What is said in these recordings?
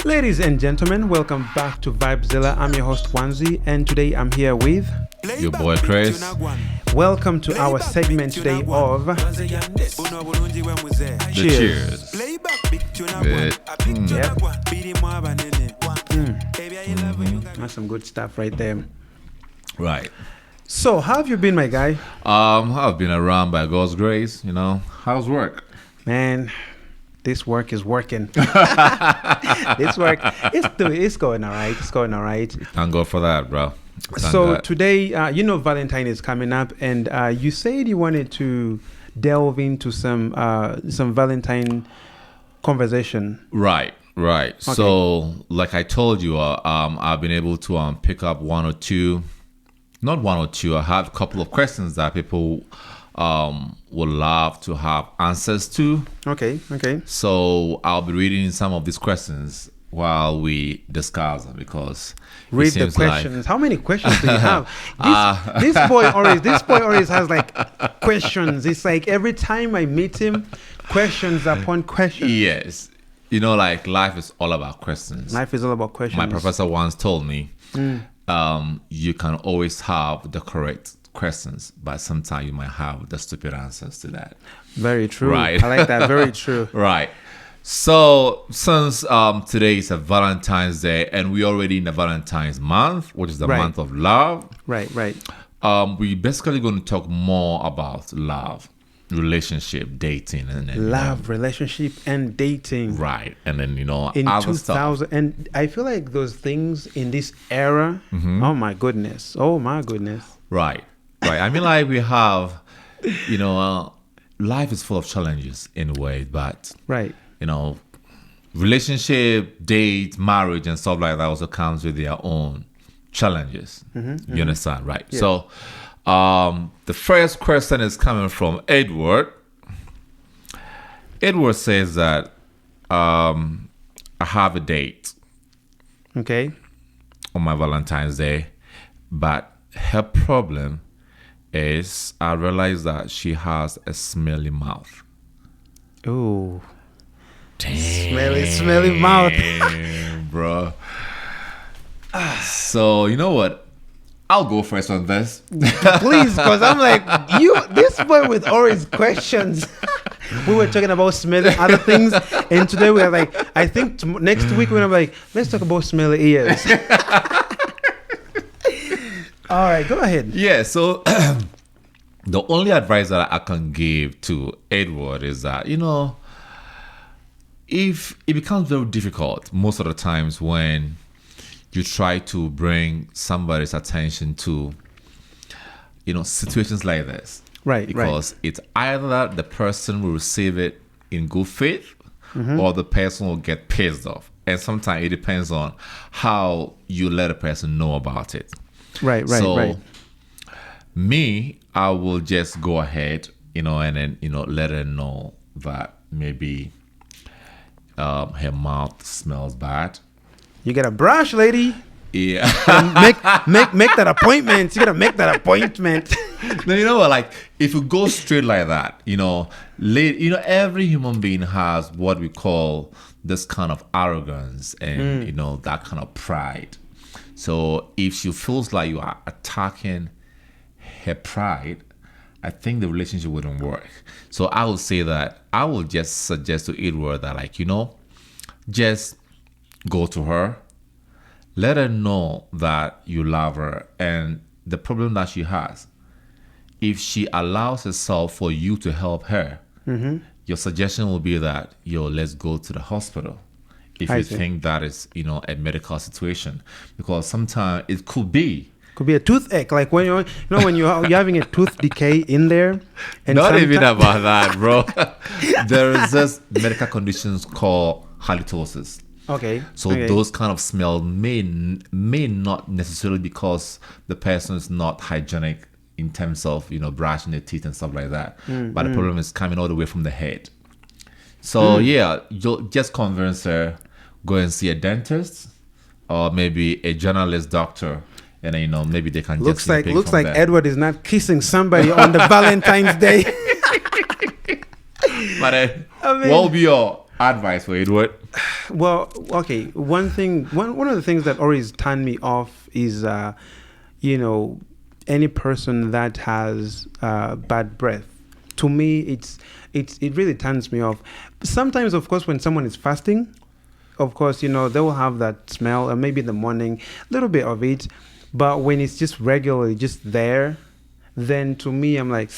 Ladies and gentlemen, welcome back to Vibezilla. I'm your host Wanzi, and today I'm here with your boy Chris. Welcome to our segment today of Cheers. That's some good stuff right there. Right. So, how have you been, my guy? I've been around by God's grace. How's work? Man, this work is working. It's going all right. It's going all right. Thank God for that, bro. Thank So God. today, Valentine is coming up, and you said you wanted to delve into some Valentine conversation. Right. Okay. So, like I told you, I've been able to pick up one or two. Not one or two. I have a couple of questions that people would love to have answers to. Okay. So I'll be reading some of these questions while we discuss them because Read the questions. How many questions do you have? This boy always has like questions. It's like every time I meet him, questions upon questions. Yes. Like life is all about questions. Life is all about questions. My professor once told me, you can always have the correct questions, but sometimes you might have the stupid answers to that. Very true. Right. I like that. Very true. Right. So since today is a Valentine's Day and we're already in the Valentine's month, which is the month of love. Right. We're basically going to talk more about love, relationship, dating, and then Love, relationship, and dating. right, and then In other 2000, stuff. and I feel like those things in this era. Oh my goodness. Right. I mean, like we have, life is full of challenges in a way, but Right. Relationship, date, marriage, and stuff like that also comes with their own challenges. You understand, right? Yeah. So, the first question is coming from Edward. Edward says that I have a date Okay. on my Valentine's Day, but her problem is I realize that she has a smelly mouth. Ooh. Smelly mouth. Damn, bro. So you know what? I'll go first on this. Please, because I'm like, this boy with all his questions. We were talking about smelling other things, and today we are like, I think next week we're gonna be like, let's talk about smelly ears. All right, go ahead. Yeah. So the only advice that I can give to Edward is that if it becomes very difficult most of the times when you try to bring somebody's attention to situations like this, Right. because it's either that the person will receive it in good faith or the person will get pissed off, and sometimes it depends on how you let a person know about it. Right. Me, I will just go ahead and then let her know that maybe her mouth smells bad. You gotta brush, lady. Yeah. Make that appointment. You gotta make that appointment. No, you know what? Like, if you go straight like that, every human being has what we call this kind of arrogance and that kind of pride. So if she feels like you are attacking her pride, I think the relationship wouldn't work. So I would say that I will just suggest to Edward that, just go to her, let her know that you love her and the problem that she has. If she allows herself for you to help her, your suggestion will be that, let's go to the hospital. If you think that is, a medical situation, because sometimes it could be a toothache, like when you're having a tooth decay in there. And not even about that, bro. There is this medical conditions called halitosis. Okay. So those kind of smell may not necessarily because the person is not hygienic in terms of brushing their teeth and stuff like that, but the problem is coming all the way from the head. So you'll just convince her, go and see a dentist or maybe a generalist doctor, and then maybe they can looks just like Edward is not kissing somebody on the Valentine's Day. But what will be your advice for Edward? Well, okay. One of the things that always turned me off is, you know, any person that has bad breath. To me, it really turns me off. Sometimes, of course, when someone is fasting, of course, you know, they will have that smell, or maybe in the morning, a little bit of it. But when it's just regularly just there, then to me, I'm like,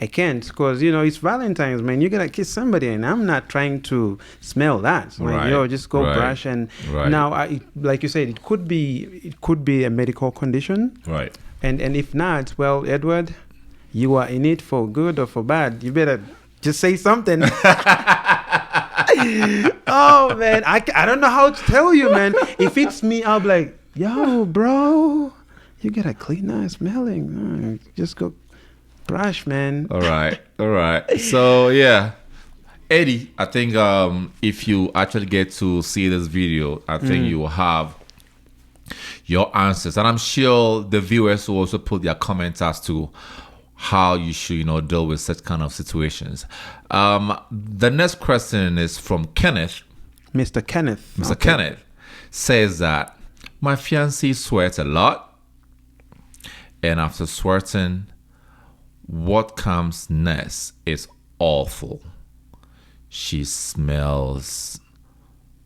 I can't, because, you know, it's Valentine's, man. You're gonna kiss somebody, and I'm not trying to smell that. Like, you know, just go brush. And now, like you said, it could be a medical condition, right? And if not, well, Edward, you are in it for good or for bad. You better just say something. Oh man, I don't know how to tell you, man. If it's me, I'll be like, yo, bro, you got a clean ass smelling. Just go brush, man. All right. So yeah, Eddie, I think if you actually get to see this video, I think you will have your answers, and I'm sure the viewers will also put their comments as to how you should, you know, deal with such kind of situations. The next question is from Kenneth. Mr. Kenneth. Mr. Kenneth says that my fiancée sweats a lot, and after sweating, what comes next is awful. She smells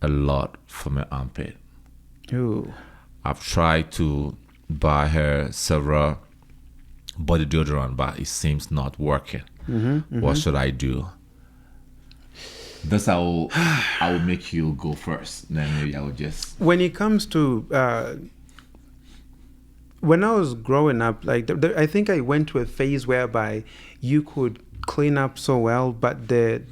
a lot from her armpit. Ooh. I've tried to buy her several body deodorant, but it seems not working. What should I do? This I will make you go first. Then maybe I will just. When it comes to when I was growing up, like I think I went to a phase whereby you could clean up so well, but the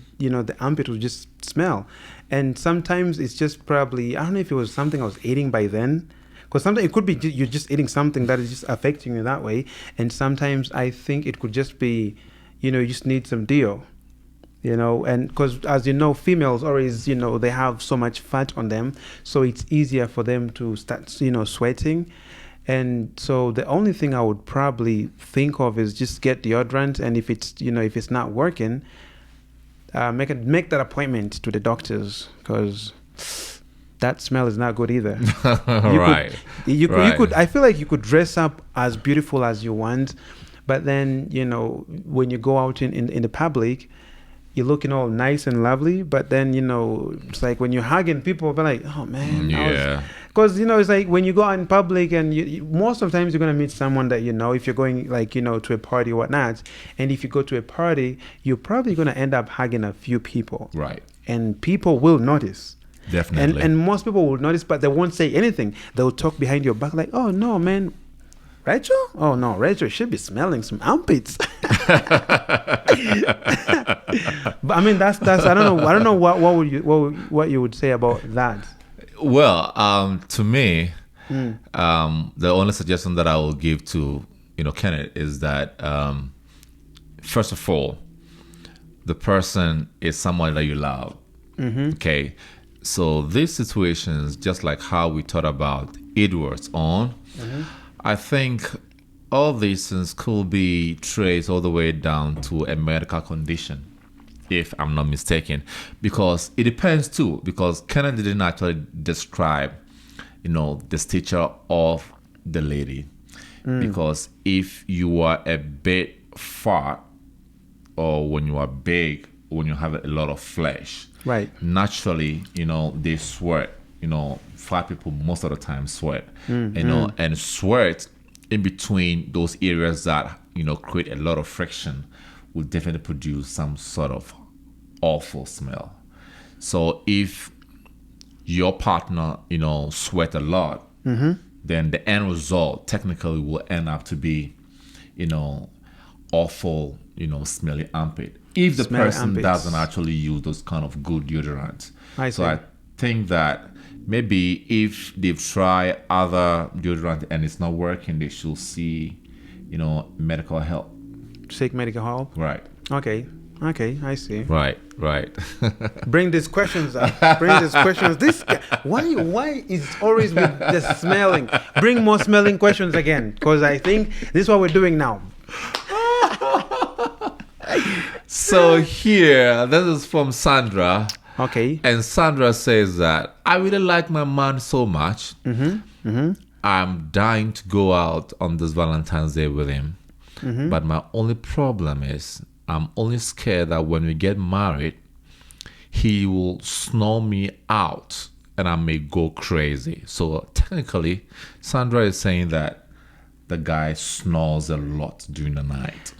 armpit would just smell, and sometimes it's just probably, I don't know if it was something I was eating by then. Because sometimes it could be you're just eating something that is just affecting you that way. And sometimes I think it could just be, you know, you just need some deo, you know. And because, as you know, females always, you know, they have so much fat on them. So it's easier for them to start, you know, sweating. And so the only thing I would probably think of is just get deodorant. And if it's not working, make that appointment to the doctors, because that smell is not good either. You could. I feel like you could dress up as beautiful as you want, but then, you know, when you go out in the public, you're looking all nice and lovely. But then, you know, it's like when you're hugging people, will be like, oh man, yeah. Because, you know, it's like when you go out in public, and most of the times you're gonna meet someone that, you know, if you're going, like, you know, to a party or whatnot, and if you go to a party, you're probably gonna end up hugging a few people, right? And people will notice. Definitely. And most people will notice, but they won't say anything. They'll talk behind your back like, oh, no, man. Rachel? Oh, no, Rachel should be smelling some armpits. But I mean, that's I don't know what you would say about that. Well, to me, the only suggestion that I will give to, you know, Kenneth is that first of all, the person is someone that you love. Okay. So these situations, just like how we thought about Edward's own, I think all these things could be traced all the way down to a medical condition, if I'm not mistaken, because it depends too, because Kenneth didn't actually describe, you know, the stature of the lady, because if you are a bit fat, or when you are big, when you have a lot of flesh, right, naturally, you know, they sweat. You know, fat people most of the time sweat. You know, and sweat in between those areas that, you know, create a lot of friction will definitely produce some sort of awful smell. So if your partner, you know, sweat a lot, then the end result technically will end up to be, you know, awful, you know, smelly armpit, if the person doesn't actually use those kind of good deodorants. So I think that maybe if they've tried other deodorant and it's not working, they should see, you know, medical help. Seek medical help. Right. Okay, I see. Right. Bring these questions up. This guy, why is it always with the smelling? Bring more smelling questions again, because I think this is what we're doing now. So here, this is from Sandra. Okay. And Sandra says that I really like my man so much. I'm dying to go out on this Valentine's Day with him. But my only problem is I'm only scared that when we get married, he will snore me out and I may go crazy. So technically, Sandra is saying that the guy snores a lot during the night.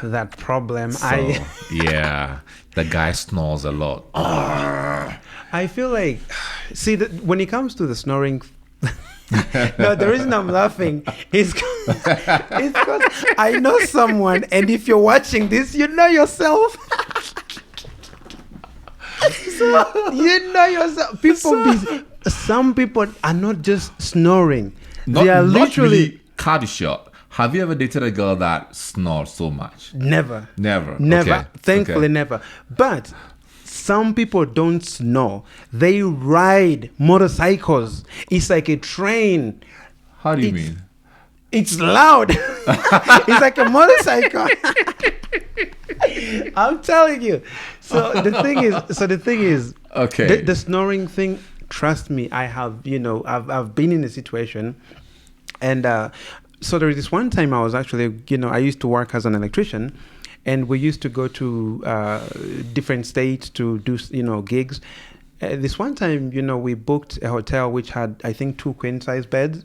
That problem. So, yeah, the guy snores a lot. I feel like, see, when it comes to the snoring, no, the reason I'm laughing is because I know someone, and if you're watching this, you know yourself. So, you know yourself. Some people are not just snoring; they are literally really cut it short. Have you ever dated a girl that snores so much? never. Never. Okay. Thankfully, Okay. never. But some people don't snore. They ride motorcycles. It's like a train. How do you mean? It's loud. It's like a motorcycle. I'm telling you. So the thing is, Okay. the snoring thing. Trust me, I have. I've been in a situation, and so there was this one time I was actually, I used to work as an electrician, and we used to go to different states to do, gigs. This one time, we booked a hotel which had, I think, 2 queen size beds.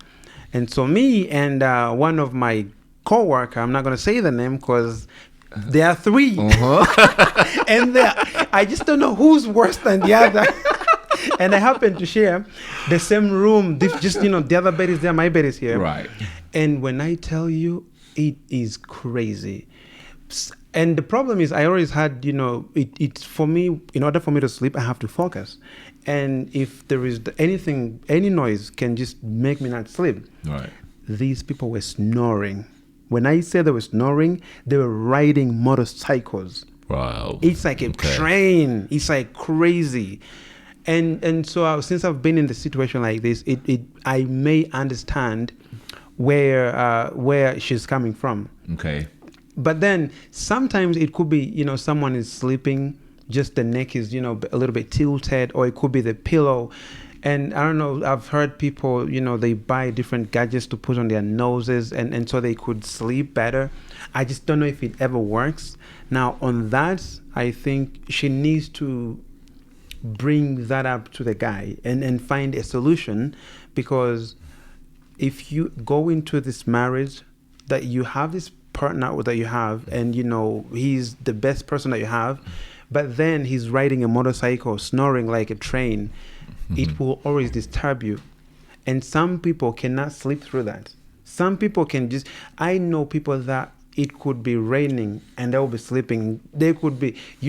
And so me and one of my co-worker, I'm not going to say the name because there are 3. And I just don't know who's worse than the other. And I happen to share the same room. The other bed is there, my bed is here. Right. And when I tell you, it is crazy. And the problem is, I always had, it's for me, in order for me to sleep, I have to focus. And if there is any noise can just make me not sleep. Right. These people were snoring. When I say they were snoring, they were riding motorcycles. Wow. It's like a train. It's like crazy. And so since I've been in the situation like this, I may understand where she's coming from. Okay. But then sometimes it could be, someone is sleeping, just the neck is, a little bit tilted, or it could be the pillow. And I don't know, I've heard people, they buy different gadgets to put on their noses and so they could sleep better. I just don't know if it ever works. Now, on that, I think she needs to bring that up to the guy and find a solution, because if you go into this marriage that you have this partner that you have, and he's the best person that you have, but then he's riding a motorcycle snoring like a train, it will always disturb you. And some people cannot sleep through that. Some people can I know people that it could be raining and they'll be sleeping. You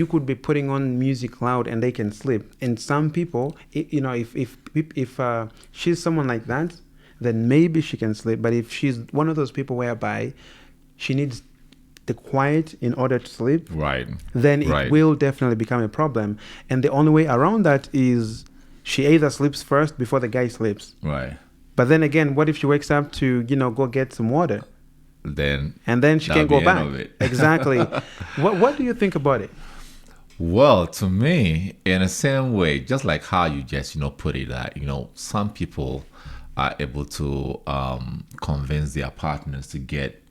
could be putting on music loud and they can sleep. And some people, if she's someone like that, then maybe she can sleep. But if she's one of those people whereby she needs the quiet in order to sleep, Right. then it will definitely become a problem. And the only way around that is she either sleeps first before the guy sleeps. Right. But then again, what if she wakes up to, go get some water? And then she can go back. Exactly. What do you think about it? Well, to me, in the same way, just like how you just, put it, that, some people are able to convince their partners to get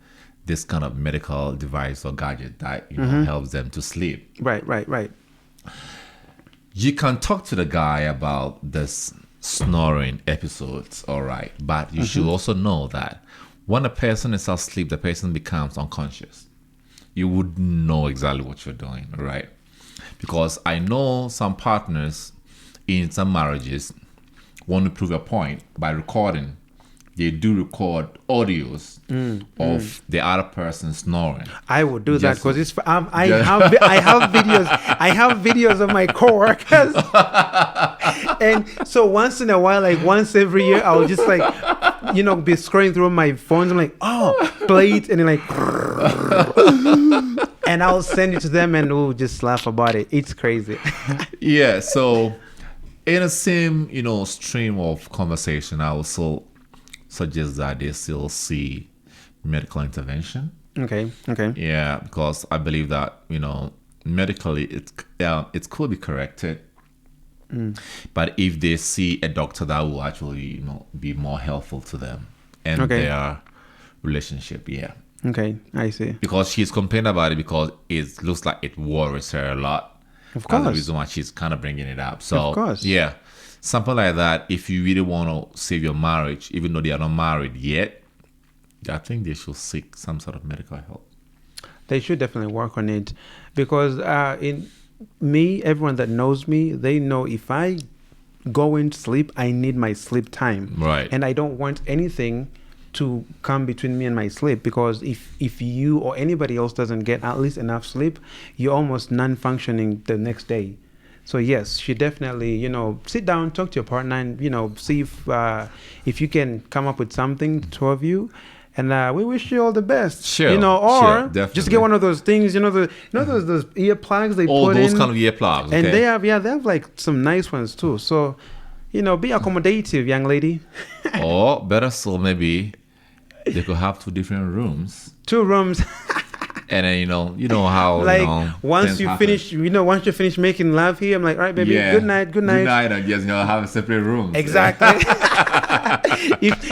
this kind of medical device or gadget that, helps them to sleep. Right. You can talk to the guy about this snoring episodes, all right, but you should also know that when a person is asleep, the person becomes unconscious. You would know exactly what you're doing, right? Because I know some partners in some marriages want to prove a point by recording. They do record audios of the other person snoring. I would do that because I have videos. I have videos of my coworkers, and so once in a while, like once every year, I'll just be scrolling through my phones. I'm like, play it, and then and I'll send it to them, and we'll just laugh about it. It's crazy. Yeah. So in the same stream of conversation, I also suggest that they still see medical intervention. Okay. Yeah, because I believe that medically it could be corrected. But if they see a doctor that will actually, be more helpful to them and Okay. their relationship, yeah. Okay, I see. Because she's complaining about it because it looks like it worries her a lot. Of That's the course. reason why she's kind of bringing it up. So, Of course. yeah, something like that. If you really want to save your marriage, even though they are not married yet, I think they should seek some sort of medical help. They should definitely work on it, because in me, everyone that knows me, they know if I go into sleep, I need my sleep time. Right. And I don't want anything to come between me and my sleep, because if you or anybody else doesn't get at least enough sleep, you're almost non-functioning the next day. So yes, she definitely, sit down, talk to your partner, and see if you can come up with something, two of you. And we wish you all the best. Sure, Or sure, just get one of those things, those earplugs they All put those in. kind of earplugs. And Okay. they have like some nice ones too. So, be accommodative, young lady. Or better still, maybe they could have two different rooms. 2 rooms. And then you know how Like once things you happen. finish, once you finish making love here, I'm like, all right, baby, Yeah. good night. Good night, and just have a separate room. Exactly.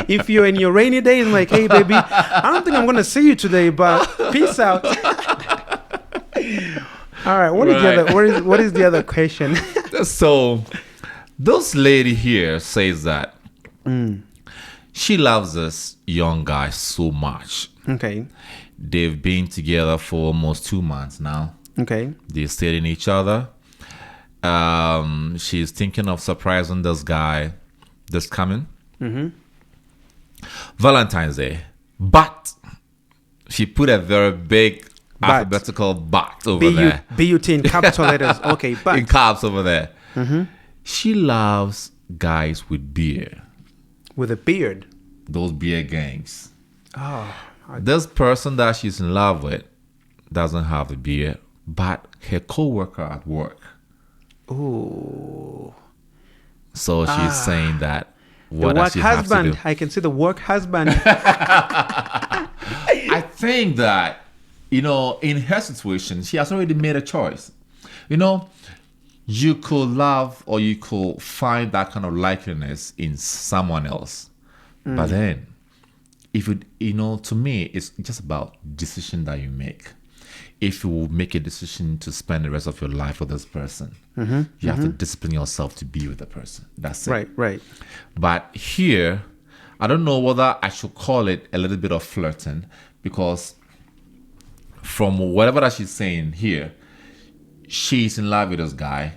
if you're in your rainy days, I'm like, hey, baby, I don't think I'm gonna see you today, but peace out. All right, what is the Right. other? What is the other question? So, this lady here says that she loves this young guy so much. Okay. They've been together for almost 2 months now. Okay. They're studying each other. She's thinking of surprising this guy this coming Valentine's Day. But she put a very big But. alphabetical but over there. B-U-T in capital letters. Okay, but In caps over there. She loves guys with beard. with a beard. Those beer gangs. Oh, This person that she's in love with doesn't have a beard, but her co-worker at work. ooh. So she's saying that The what work does she have to husband. do? I can see the work husband. I think that, in her situation, she has already made a choice. You could love or you could find that kind of likeness in someone else. But then, if it, to me, it's just about decision that you make. If you will make a decision to spend the rest of your life with this person, you have to discipline yourself to be with the person. That's it. Right. But here, I don't know whether I should call it a little bit of flirting, because from whatever that she's saying here, she's in love with this guy.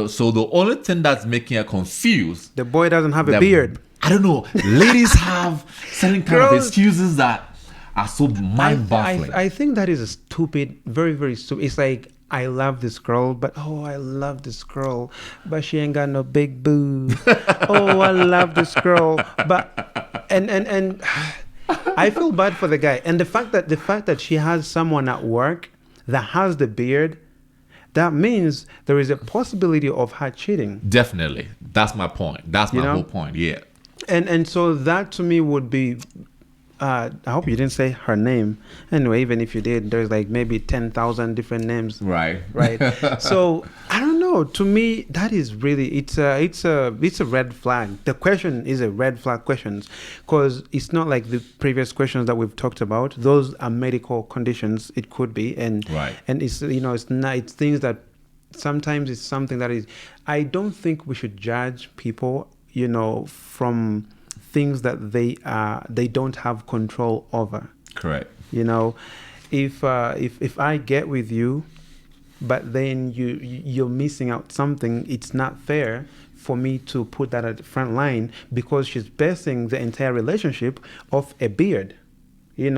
So the only thing that's making her confused, The boy doesn't have a beard. I don't know. Ladies have certain kind of Girls- excuses that are so mind-baffling. I think that is a stupid, very, very stupid. It's like, I love this girl, but I love this girl, but she ain't got no big boobs. I love this girl, but and I feel bad for the guy. And the fact that she has someone at work that has the beard, that means there is a possibility of her cheating. Definitely. That's my point. That's my whole point. Yeah. And so that to me would be, I hope you didn't say her name. Anyway, even if you did, there's like maybe 10,000 different names. Right. Right. So I don't know. To me, that is really, it's a red flag. The question is a red flag question, because it's not like the previous questions that we've talked about. Those are medical conditions. It could be, and Right. and it's it's not, it's things that sometimes it's something that is. I don't think we should judge people, from things that they don't have control over. Correct. If I get with you, but then you're missing out something, it's not fair for me to put that at the front line, because she's basing the entire relationship off a beard.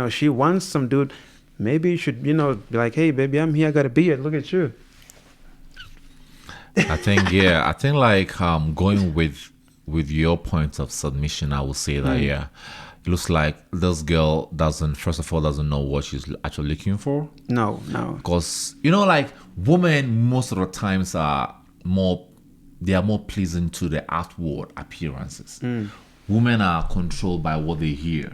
She wants some dude. Maybe you should, be like, hey, baby, I'm here, I got a beard. Look at you. I think like going with your point of submission, I will say that it looks like this girl doesn't know what she's actually looking for. No. Because like women most of the times are more pleasing to the outward appearances. Women are controlled by what they hear.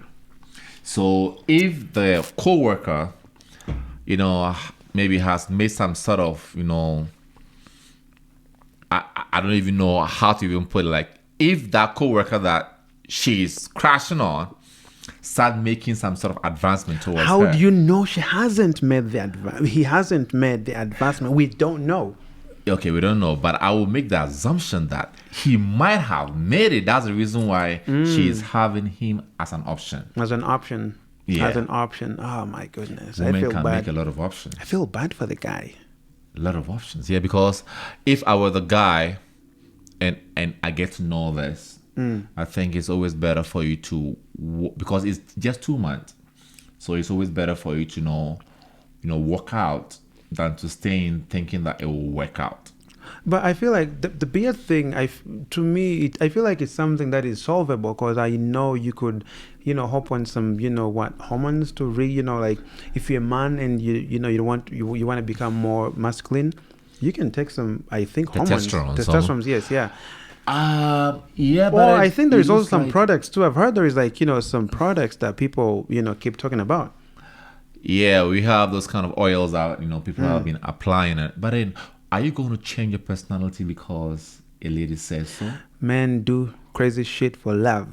So if the co-worker, maybe has made some sort of I don't even know how to even put it. Like, if that coworker that she's crashing on start making some sort of advancement towards How her. do you know she hasn't made he hasn't made the advancement? We don't know. Okay, we don't know, but I will make the assumption that he might have made it. That's the reason why she's having him as an option. As an option. Yeah. As an option. Oh my goodness. Women I feel can bad. make a lot of options. I feel bad for the guy. A lot of options. Yeah, because if I were the guy and I get to know this, I think it's always better for you to, because it's just 2 months. So it's always better for you to work out than to stay in thinking that it will work out. But I feel like the beard thing, I feel like it's something that is solvable, because I know you could, hop on some, hormones to like if you're a man and you want to become more masculine, you can take some, I think, hormones. Testosterone, yes, yeah. Yeah, but Or I think there's also some like, products too. I've heard there is like, some products that people, keep talking about. yeah, we have those kind of oils out, people have been applying it. But then, are you going to change your personality because a lady says so? Men do crazy shit for love.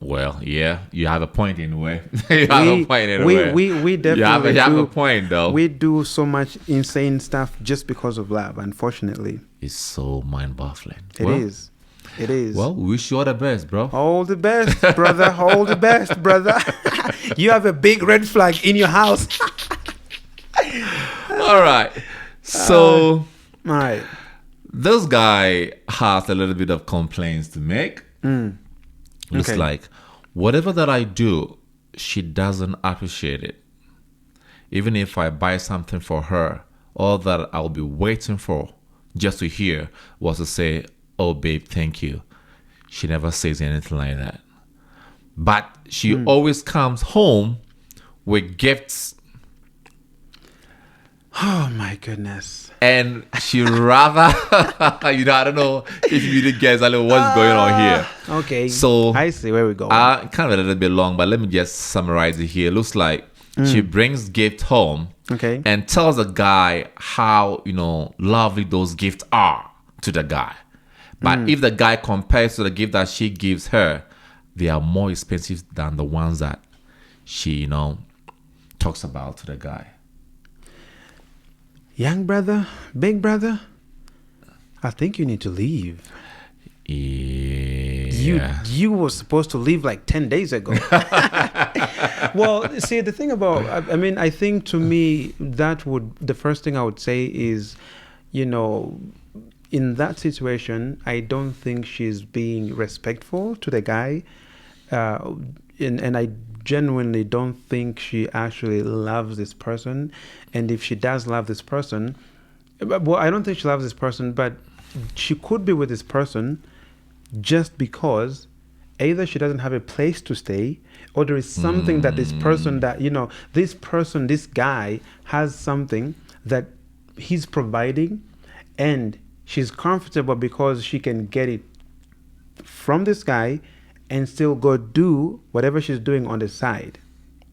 Well, yeah, you have a point in a way. You have a point in a way. We definitely you have a point, though. We do so much insane stuff just because of love, unfortunately. It's so mind-baffling. It is. It is. Well, we wish you all the best, bro. All the best, brother. All the best, brother. You have a big red flag in your house. All right. So, all right. This guy has a little bit of complaints to make. It's Okay. like, whatever that I do, she doesn't appreciate it. Even if I buy something for her, all that I'll be waiting for just to hear was to say, "Oh, babe, thank you." She never says anything like that. But she always comes home with gifts. Oh my goodness. And she rather, I don't know if you didn't guess a little what's going on here. Okay. So I see where we go. Kind of a little bit long, but let me just summarize it here. It looks like she brings gift home, Okay. and tells the guy how lovely those gifts are to the guy. But if the guy compares to the gift that she gives her, they are more expensive than the ones that she talks about to the guy. Young brother, big brother, I think you need to leave. Yeah. You were supposed to leave like 10 days ago. Well, see, the thing about, I think to me, the first thing I would say is, in that situation, I don't think she's being respectful to the guy. And I genuinely don't think she actually loves this person. And if she does love this person, well, I don't think she loves this person, but she could be with this person just because either she doesn't have a place to stay, or there is something that this person this guy has something that he's providing, and she's comfortable because she can get it from this guy and still go do whatever she's doing on the side.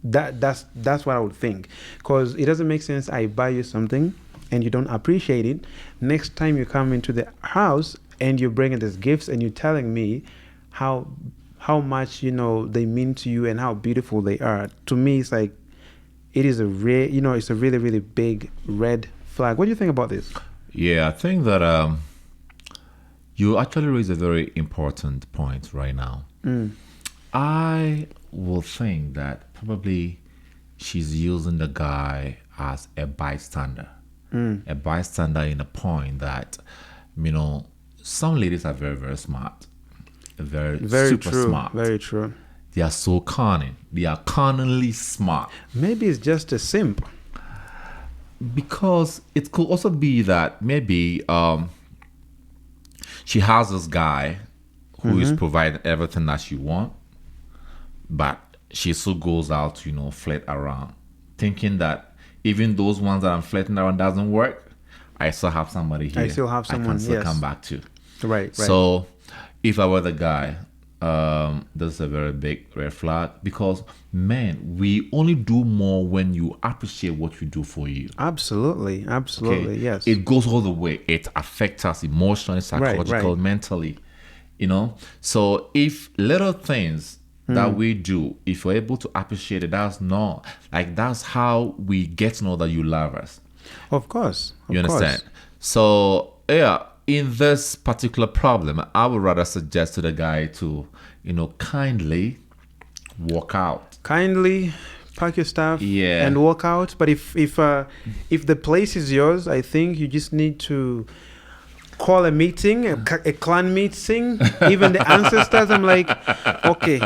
That's what I would think, because it doesn't make sense I buy you something and you don't appreciate it. Next time you come into the house and you're bringing these gifts and you're telling me how much they mean to you and how beautiful they are. To me, it's like it is it's a really, really big red flag. What do you think about this? Yeah, I think that you actually raise a very important point right now. I will think that probably she's using the guy as a bystander. A bystander in a point that, some ladies are very, very smart. Very super true. smart. Very true. They are so cunning. They are cunningly smart. Maybe it's just a simp. Because it could also be that maybe she has this guy who is providing everything that she wants, but she still goes out to flirt around, thinking that even those ones that I'm flirting around doesn't work, I still have somebody here. I still have someone, I can still yes. come back to. Right. So if I were the guy, this is a very big red flag because, man, we only do more when you appreciate what we do for you. Absolutely, absolutely, yes. It goes all the way. It affects us emotionally, psychologically, right. mentally. You know, so if little things that we do, if we're able to appreciate it, that's how we get to know that you love us. Of course. You understand? So yeah, in this particular problem, I would rather suggest to the guy to, kindly walk out. Kindly pack your stuff Yeah. and walk out. But if the place is yours, I think you just need to call a meeting, a clan meeting, even the ancestors. I'm like, okay,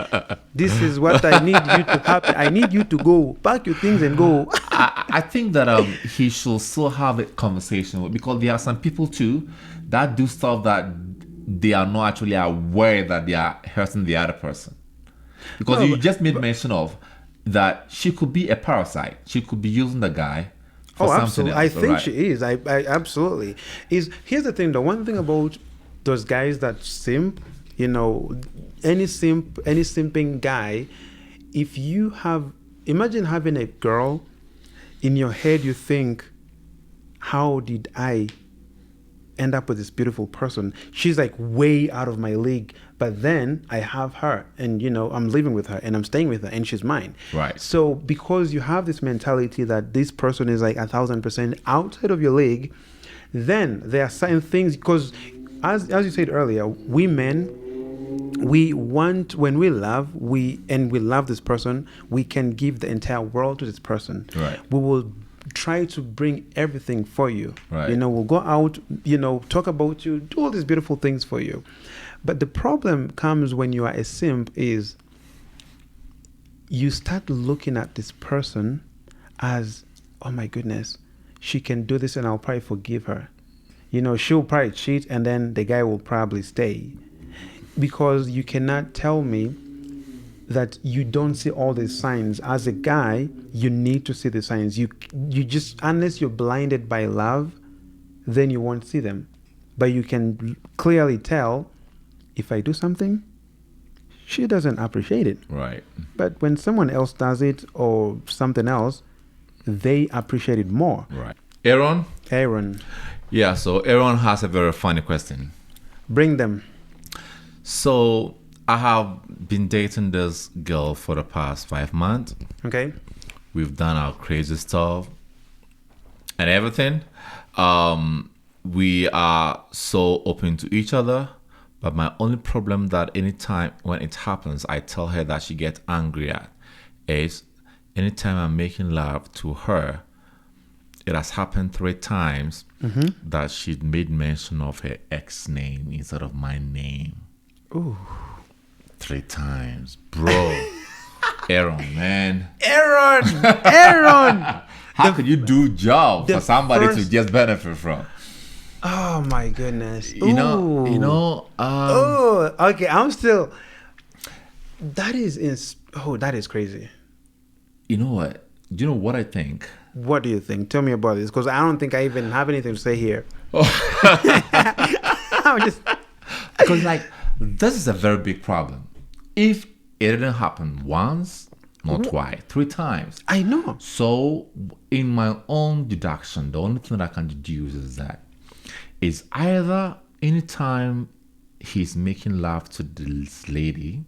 this is what I need you to happen. I need you to go pack your things and go. I think that he should still have a conversation with, because there are some people too that do stuff that they are not actually aware that they are hurting the other person. Because you just made mention of that she could be a parasite. She could be using the guy for something absolutely. else. I think she is. I absolutely is. Here's the thing. The one thing about those guys that simp, any simping guy, if you imagine having a girl in your head, you think, how did I end up with this beautiful person? She's like way out of my league, but then I have her, and I'm living with her and I'm staying with her and she's mine. Right. So because you have this mentality that this person is like 1,000% outside of your league, then there are certain things, because as you said earlier, we men, we want, when we love, we love this person, we can give the entire world to this person. Right. We will try to bring everything for you. Right. We'll go out, talk about you, do all these beautiful things for you. But the problem comes when you are a simp is you start looking at this person as, oh my goodness, she can do this and I'll probably forgive her. She'll probably cheat and then the guy will probably stay. Because you cannot tell me that you don't see all these signs. As a guy, you need to see the signs. You just, unless you're blinded by love, then you won't see them. But you can clearly tell, if I do something, she doesn't appreciate it. Right. But when someone else does it or something else, they appreciate it more. Right. Aaron? Yeah, so Aaron has a very funny question. Bring them. So I have been dating this girl for the past 5 months. Okay. We've done our crazy stuff and everything. We are so open to each other. But my only problem that anytime when it happens, I tell her that she gets angry at is anytime I'm making love to her, it has happened 3 times that she made mention of her ex name instead of my name. Ooh. 3 times. Bro. Aaron, man. Aaron! How could you do job for somebody to just benefit from? Oh my goodness. Okay, I'm still, that is crazy. You know what? Do you know what I think? What do you think? Tell me about this, because I don't think I even have anything to say here. Because this is a very big problem. If it didn't happen once, not twice, 3 times. I know. So in my own deduction, the only thing that I can deduce is that is either anytime he's making love to this lady,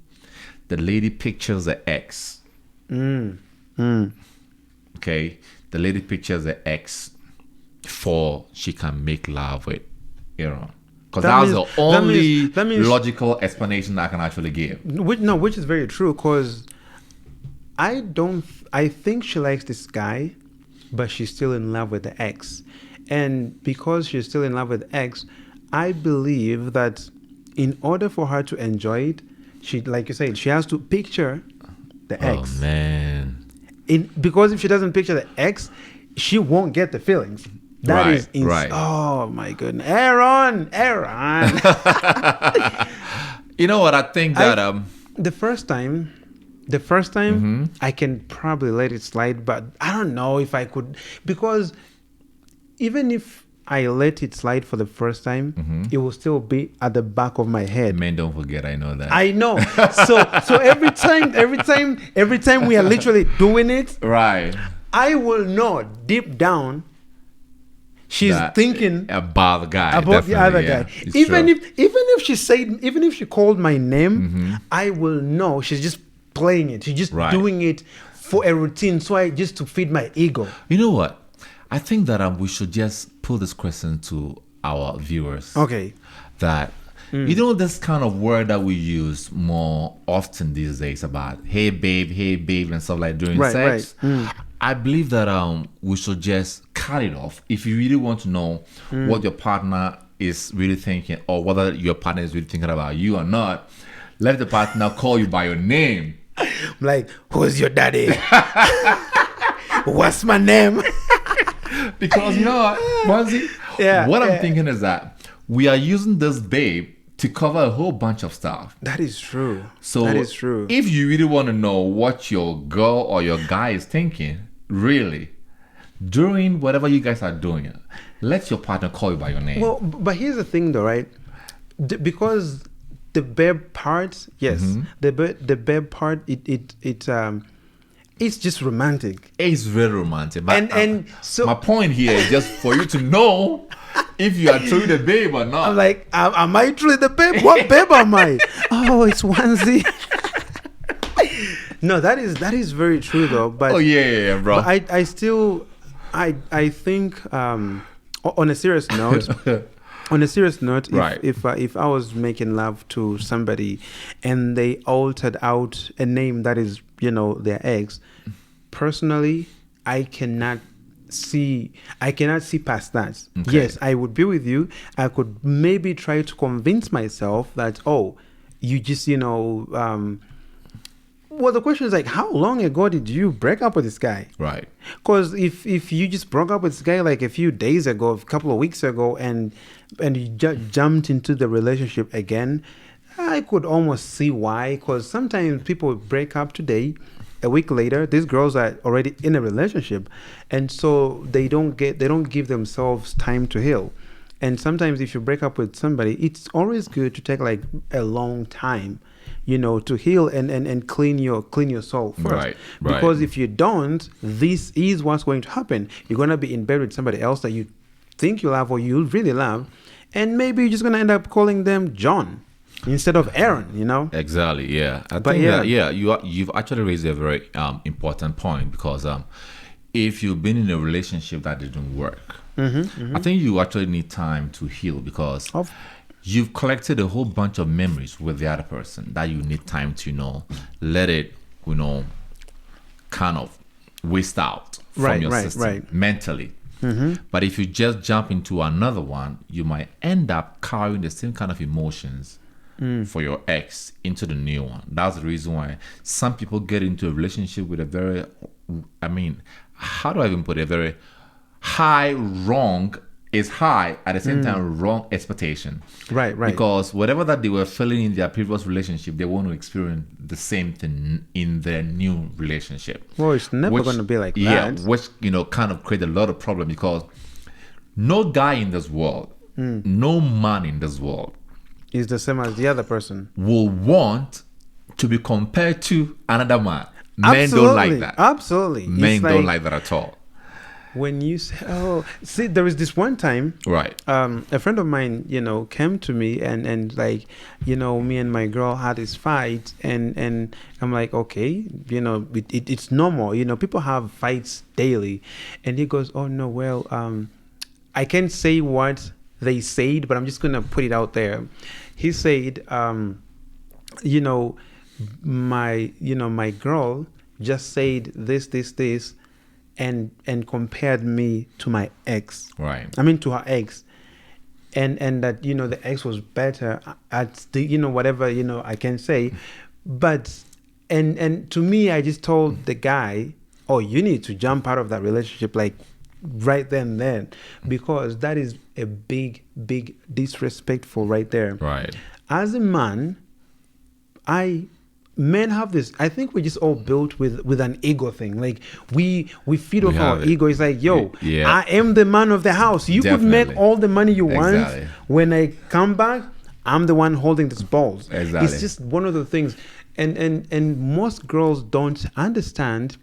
the lady pictures the ex. Okay, the lady pictures the ex before she can make love with Aaron. Because that's the only logical explanation that I can actually give. Which is very true, because I think she likes this guy, but she's still in love with the ex. And because she's still in love with the ex, I believe that in order for her to enjoy it, she, like you said, she has to picture the ex. Oh, man. Because if she doesn't picture the ex, she won't get the feelings. That is right. Oh my goodness. Aaron. You know what? I think that the first time I can probably let it slide, but I don't know if I could, because even if I let it slide for the first time, it will still be at the back of my head. Men don't forget. I know that. I know. So every time we are literally doing it, right. I will know deep down she's thinking about the guy, about the other guy. Even true. even if she called my name, I will know she's just playing it. She's just doing it for a routine. So I just to feed my ego. You know what? I think that we should just put this question to our viewers. Okay. That you know this kind of word that we use more often these days about hey babe and stuff like during sex. I believe that we should just cut it off. If you really want to know what your partner is really thinking, or whether your partner is really thinking about you or not, let the partner call you by your name. Like, who's your daddy? What's my name? Because you know what, I'm thinking is that we are using this babe to cover a whole bunch of stuff. That is true. So that is true. If you really want to know what your girl or your guy is thinking, really, during whatever you guys are doing, let your partner call you by your name. Well, but here's the thing though, right? Because the babe part, yes, the babe part, it's just romantic. It's very romantic. But and so my point here is just for you to know if you are truly the babe or not. I'm like, am I truly the babe? What babe am I? Oh, it's onesie. No, that is very true though. But oh yeah, bro. But I still think on a serious note. On a serious note, if I was making love to somebody and they altered out a name that is, their ex, personally, I cannot see past that. Okay. Yes, I would be with you. I could maybe try to convince myself that, you just, well, the question is like, how long ago did you break up with this guy? Right. Because if you just broke up with this guy like a few days ago, a couple of weeks ago, and you jumped into the relationship again, I could almost see why. Because sometimes people break up today, a week later, these girls are already in a relationship, and so they don't give themselves time to heal. And sometimes if you break up with somebody, it's always good to take like a long time, to heal and clean your soul first. Right. Because if you don't, this is what's going to happen. You're going to be in bed with somebody else that you think you love or you really love, and maybe you're just going to end up calling them John instead of Aaron, Exactly, yeah. I think that, you've actually raised a very important point, because if you've been in a relationship that didn't work, I think you actually need time to heal, because you've collected a whole bunch of memories with the other person that you need time to, let it, kind of waste out from your system mentally. But if you just jump into another one, you might end up carrying the same kind of emotions for your ex into the new one. That's the reason why some people get into a relationship with a very, how do I even put it? A very high wrong is high at the same time wrong expectation. Right. Because whatever that they were feeling in their previous relationship, they want to experience the same thing in their new relationship. Well, it's never going to be like that. Yeah, which kind of create a lot of problem, because no guy in this world, no man in this world is the same as the other person will want to be compared to another man. Absolutely. Men don't like that. Absolutely. Men don't like that at all. When you say, there was this one time, right? A friend of mine, came to me and like, me and my girl had this fight, and I'm like, okay, it's normal, people have fights daily, and he goes, oh no, well, I can't say what they said, but I'm just gonna put it out there. He said, my girl just said this. And compared me to my ex. Right. To her ex. And that, the ex was better at the, whatever, I can say. But, and to me, I just told the guy, oh, you need to jump out of that relationship, like right then, because that is a big disrespectful right there. Right. As a man, I men have this. I think we're just all built with an ego thing. Like we feed off our have it. ego. It's like, yo, Yeah. I am the man of the house. You could make Definitely. all the money you want. Exactly. When I come back, I'm the one holding the balls. Exactly. It's just one of the things. And most girls don't understand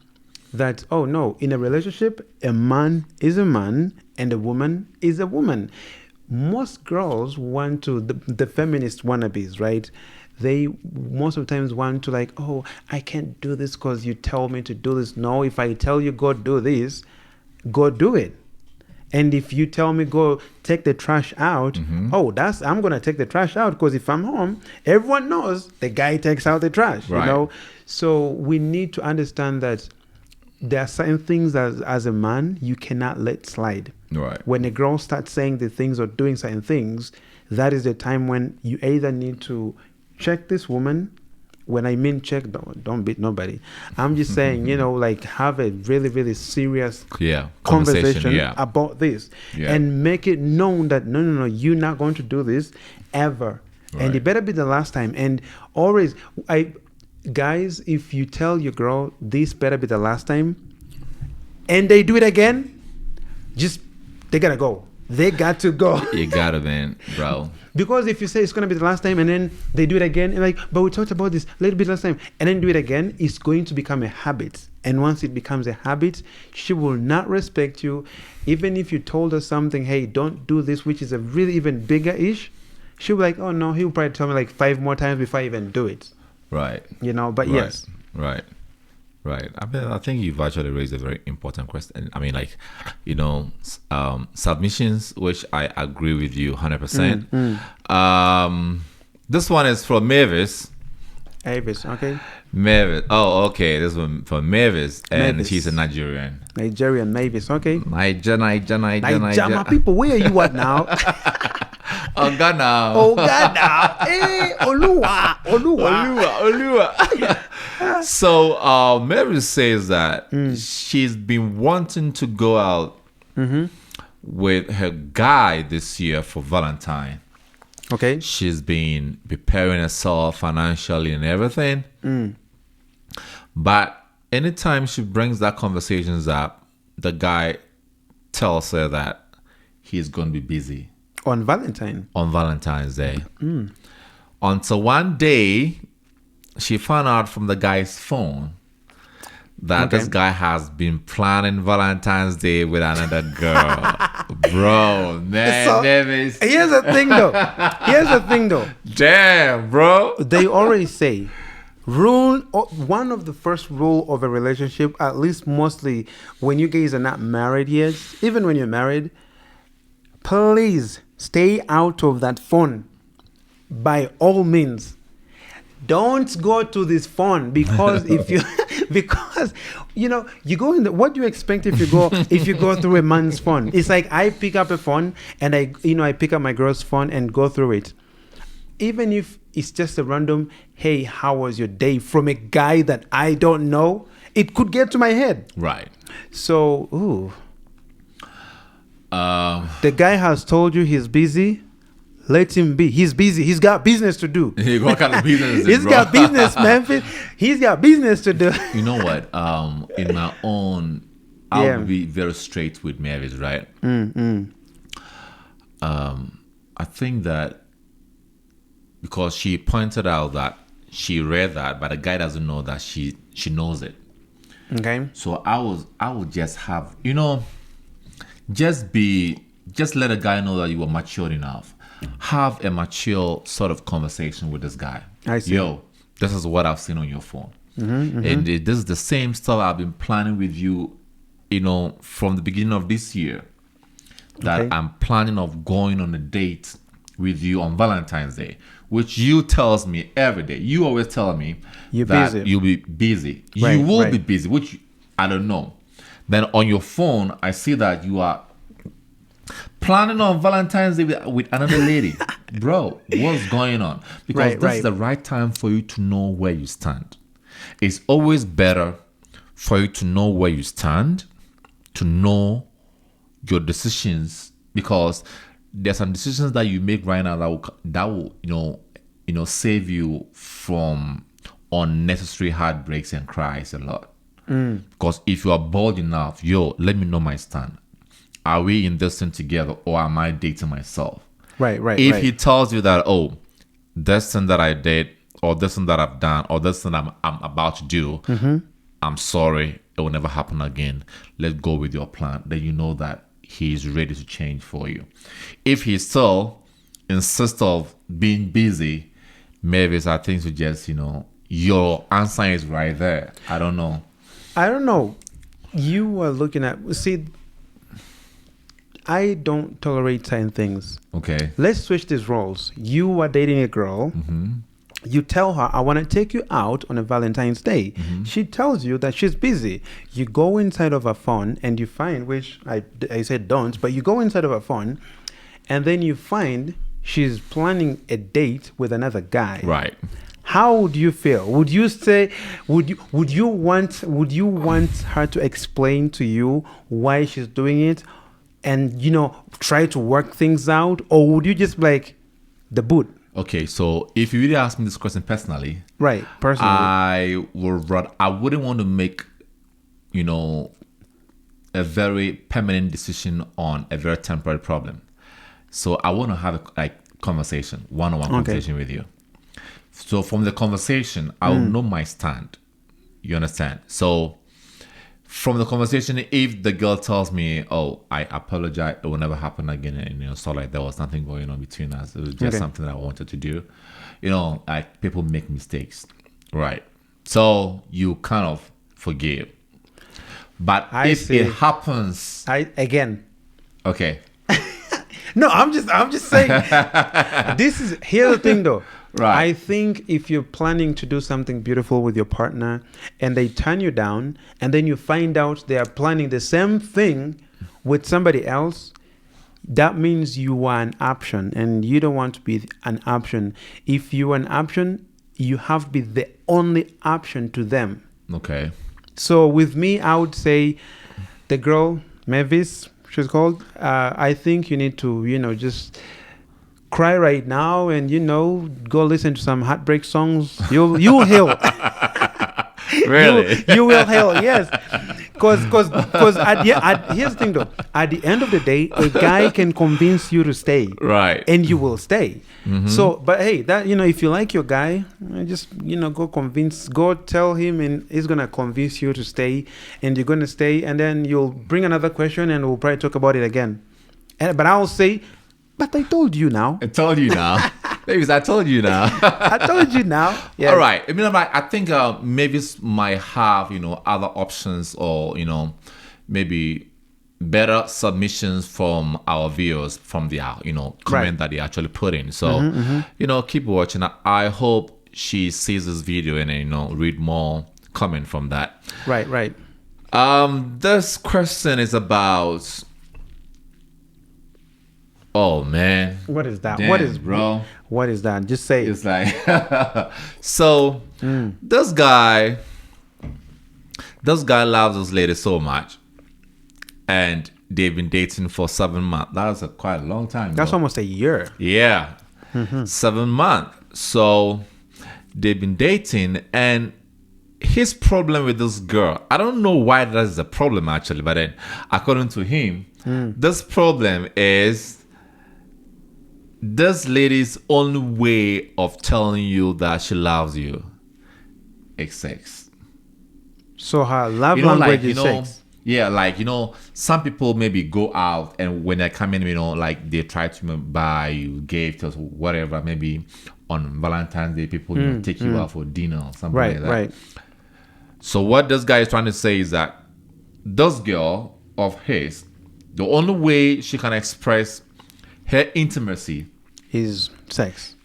that, oh no, in a relationship, a man is a man and a woman is a woman. Most girls want to, the feminist wannabes, right? They most of the times want to like, oh, I can't do this because you tell me to do this. No, if I tell you go do this, go do it. And if you tell me go take the trash out, I'm gonna take the trash out because if I'm home, everyone knows the guy takes out the trash. Right. You know, so we need to understand that there are certain things that as a man you cannot let slide. Right. When a girl starts saying the things or doing certain things, that is the time when you either need to check this woman. When I mean check, don't beat nobody. I'm just saying, like have a really, really serious conversation about this and make it known that no, you're not going to do this ever. Right. And it better be the last time. And always, guys, if you tell your girl this better be the last time and they do it again, they gotta go. They got to go. You gotta, man, bro. Because if you say it's going to be the last time and then they do it again, and like, but we talked about this a little bit last time, and then do it again, it's going to become a habit. And once it becomes a habit, she will not respect you. Even if you told her something, hey, don't do this, which is a really even bigger ish, she'll be like, oh no, he'll probably tell me like 5 more times before I even do it. Right. But yes. Right. I mean, I think you've actually raised a very important question. I mean, like, submissions, which I agree with you 100%. This one is from Mavis. Avis, okay. Mavis. Oh, okay. This one from Mavis, and Mavis. she's a Nigerian. Mavis, okay. Niger. My people, where are you at now? Oh God now. Hey, Oluwa. So Mavis says that she's been wanting to go out with her guy this year for Valentine. Okay. She's been preparing herself financially and everything. But anytime she brings that conversations up, the guy tells her that he's going to be busy. On Valentine's Day. Until one day, she found out from the guy's phone that this guy has been planning Valentine's Day with another girl. Bro, man. So, here's the thing though. Damn, bro. They already say, one of the first rule of a relationship, at least mostly when you guys are not married yet, even when you're married, please stay out of that phone by all means. Don't go to this phone because you go in what do you expect if you go through a man's phone? It's like I pick up a phone and I pick up my girl's phone and go through it. Even if it's just a random, hey, how was your day from a guy that I don't know, it could get to my head. Right. So, the guy has told you he's busy. Let him be. He's busy. He's got business to do. What kind of business is it, He's got business, man. He's got business to do. You know what? In my own, I'll be very straight with Mavis, right? I think that because she pointed out that she read that, but the guy doesn't know that she knows it. Okay. So I would just have, just let a guy know that you are mature enough. Have a mature sort of conversation with this guy. I see. Yo, this is what I've seen on your phone. And this is the same stuff I've been planning with you, from the beginning of this year. That I'm planning of going on a date with you on Valentine's Day, which you tells me every day. You always tell me you'll be busy. Right, you will be busy, which I don't know. Then on your phone, I see that you are planning on Valentine's Day with another lady. Bro, what's going on? Because this is the right time for you to know where you stand. It's always better for you to know where you stand, to know your decisions, because there's some decisions that you make right now that will save you from unnecessary heartbreaks and cries a lot. Because if you are bold enough, let me know my stand. Are we in this thing together, or am I dating myself? Right. If he tells you that, oh, this thing that I did, or this thing that I've done, or this thing I'm about to do, I'm sorry, it will never happen again. Let's go with your plan. Then you know that he's ready to change for you. If he still insists of being busy, maybe I think to just, your answer is right there. I don't know. You are looking at, see, I don't tolerate certain things. Okay. Let's switch these roles. You are dating a girl. You tell her, I want to take you out on a Valentine's Day. She tells you that she's busy. You go inside of her phone and you find, which I said don't, but you go inside of her phone and then you find she's planning a date with another guy. Right. How would you feel? Would you say, would you want her to explain to you why she's doing it and, try to work things out? Or would you just be like, the boot? Okay, so if you really ask me this question personally, I wouldn't want to make, a very permanent decision on a very temporary problem. So I want to have a conversation, one-on-one conversation with you. So from the conversation, I'll know my stand. You understand? So from the conversation, if the girl tells me, oh, I apologize, it will never happen again, and so like there was nothing going on between us, it was just something that I wanted to do, like people make mistakes, right? So you kind of forgive. But if it happens, okay. No, I'm just saying. Here's the thing though. Right. I think if you're planning to do something beautiful with your partner and they turn you down and then you find out they are planning the same thing with somebody else, that means you are an option and you don't want to be an option. If you are an option, you have to be the only option to them. Okay. So with me, I would say the girl, Mavis, she's called, I think you need to, just cry right now and, go listen to some heartbreak songs. You'll heal. Really? You will heal, yes. Because here's the thing though. At the end of the day, a guy can convince you to stay. Right. And you will stay. So, but hey, that, if you like your guy, just, go tell him and he's going to convince you to stay and you're going to stay and then you'll bring another question and we'll probably talk about it again. But I'll say, but I told you now. I told you now. Maybe I told you now. I told you now. Yeah. All right. I think maybe might have, other options or, maybe better submissions from our viewers from their, comment that they actually put in. So, keep watching. I hope she sees this video and, read more comment from that. Right. This question is about... Oh man! What is that? Damn, What is that? Just say it. It's like so. This guy loves this lady so much, and they've been dating for 7 months. That's quite a long time. That's almost a year. Yeah, 7 months. So they've been dating, and his problem with this girl, I don't know why that is a problem actually, but then according to him, this problem is this lady's only way of telling you that she loves you is sex. So her love language is sex. Yeah, some people maybe go out and when they come in, they try to buy you gifts or whatever. Maybe on Valentine's Day, people take you out for dinner or something like that. Right. So what this guy is trying to say is that this girl of his, the only way she can express her intimacy is sex.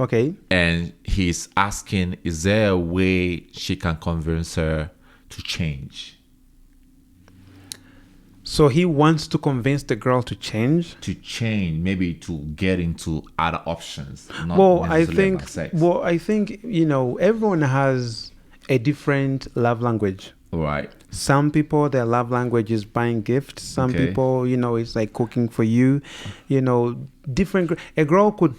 Okay. And he's asking, is there a way she can convince her to change? So he wants to convince the girl to change? To change, maybe to get into other options. I think, everyone has a different love language. Right. Some people, their love language is buying gifts. Some Okay. people, it's like cooking for you. Different. A girl could,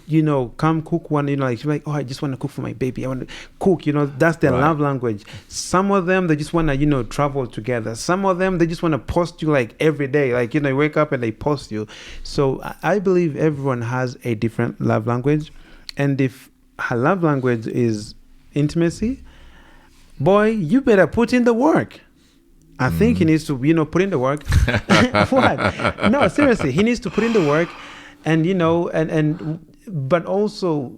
come cook one. Like she's like, oh, I just want to cook for my baby. I want to cook. That's their Right. love language. Some of them, they just want to, travel together. Some of them, they just want to post you like every day. Like you wake up and they post you. So I believe everyone has a different love language, and if her love language is intimacy, boy, you better put in the work. I think he needs to, put in the work. What? No, seriously, he needs to put in the work, and but also,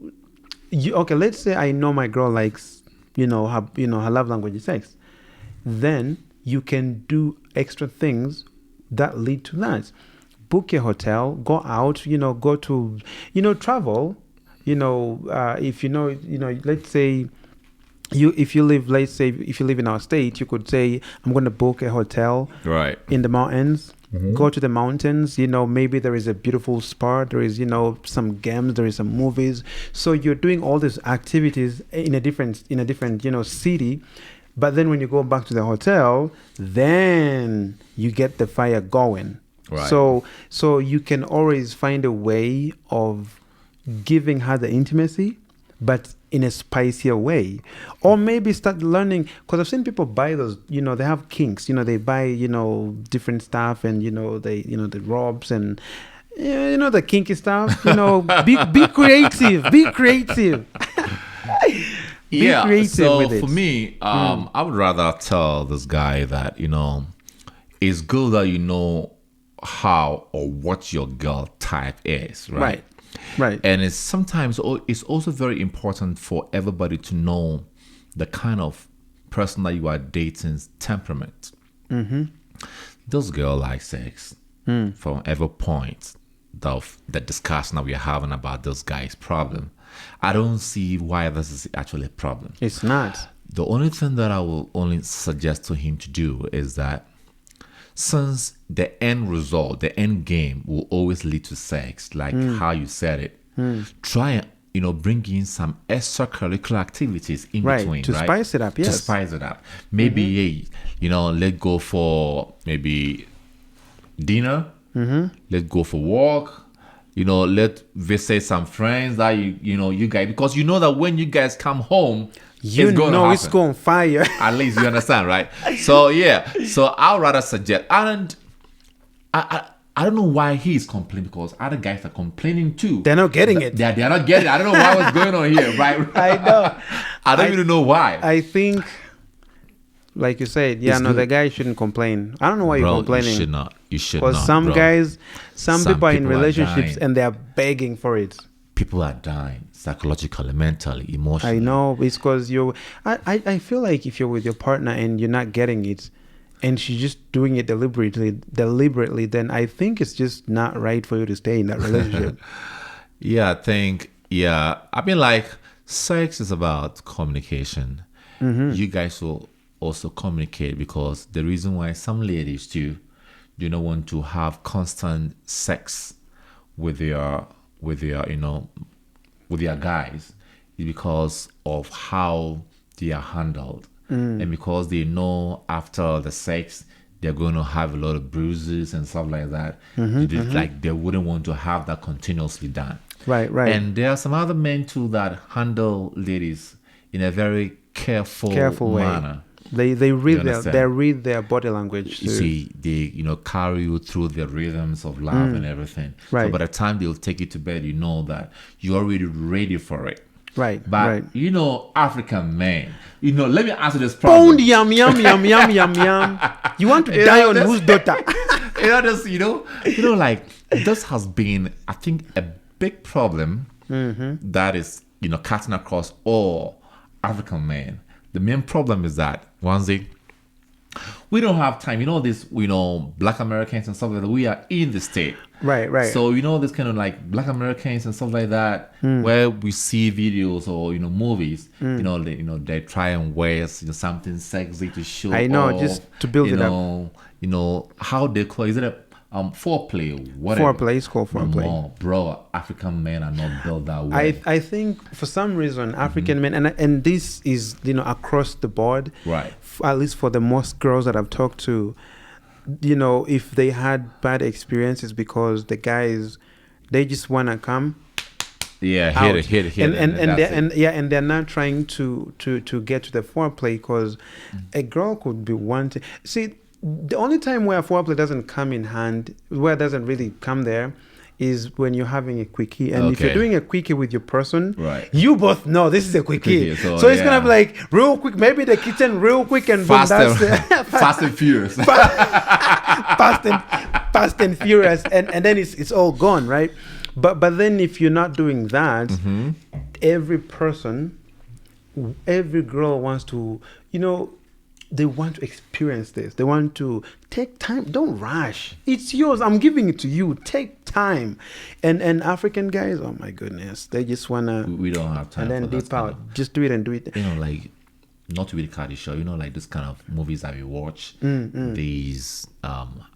okay. Let's say I know my girl likes, her love language is sex. Then you can do extra things that lead to that. Book a hotel, go out, go to, travel. If let's say. If you live in our state, you could say, I'm going to book a hotel Right. in the mountains. Go to the mountains. Maybe there is a beautiful spa. There is, some games. There is some movies. So you're doing all these activities in a different, city. But then when you go back to the hotel, then you get the fire going. Right. So you can always find a way of giving her the intimacy, but in a spicier way. Or maybe start learning, because I've seen people buy those, they have kinks, they buy, different stuff, and the robes and the kinky stuff. Be creative. Be creative. Be creative so with it. for me, I would rather tell this guy that it's good that you know how or what your girl type is, right? Right. And it's also very important for everybody to know the kind of person that you are dating's temperament. This girl likes sex. From every point of the discussion that we are having about this guy's problem, I don't see why this is actually a problem. It's not. The only thing that I will only suggest to him to do is that, since the end result, the end game will always lead to sex, like how you said it, try and bring in some extracurricular activities in between, to right? spice it up. Yes, To spice it up. Maybe let's go for maybe dinner. Let's go for walk. Let's visit some friends that you guys, because that when you guys come home, it's going fire. At least you understand, right? So I'll rather suggest, and I don't know why he's complaining, because other guys are complaining too. They're not getting it. They're not getting it. I don't know what's going on here, right? I know. I don't even know why. I think, like you said, the guy shouldn't complain. I don't know why you're complaining. You should not. Because some guys, some people are in relationships and they're begging for it. People are dying psychologically, mentally, emotionally. I know. It's because I feel like if you're with your partner and you're not getting it, and she's just doing it deliberately, then I think it's just not right for you to stay in that relationship. I mean, like, sex is about communication. You guys will also communicate, because the reason why some ladies too do not want to have constant sex with their guys is because of how they are handled. And because they know after the sex they're going to have a lot of bruises and stuff like that. Like, they wouldn't want to have that continuously done. Right. And there are some other men too that handle ladies in a very careful manner. Way. They read their body language. You see, they carry you through the rhythms of love and everything. Right. So by the time they'll take you to bed, you know that you're already ready for it. Right. But African men, let me answer this problem. Pound yum. You want to die on whose daughter? Like, this has been, I think, a big problem that is cutting across all African men. The main problem is that we don't have time. This, Black Americans and stuff like that. We are in the state. Right. So, this kind of like Black Americans and stuff like that, where we see videos or, movies, they try and wear, something sexy to show. I know, just to build it up. How they call, is it Foreplay, whatever. Foreplay is called foreplay. No, bro, African men are not built that way. I think for some reason African men, and this is across the board, Right. At least for the most girls that I've talked to, if they had bad experiences because the guys, they just wanna come. Yeah, out. hit it. And they're not trying to get to the foreplay because a girl could be wanting. See, the only time where foreplay doesn't come in hand, where it doesn't really come there, is when you're having a quickie. And if you're doing a quickie with your person, right, you both know this is a quickie. So it's gonna be like real quick, maybe the kitchen real quick and fast and furious. Fast and furious, and then it's all gone, right? But then if you're not doing that, every girl wants to, they want to experience this. They want to take time. Don't rush. It's yours. I'm giving it to you. Take time. And African guys, oh my goodness, they just wanna. We don't have time. And then deep out. Just do it and do it. Like, not to be the Cardi show. Like this kind of movies that we watch. These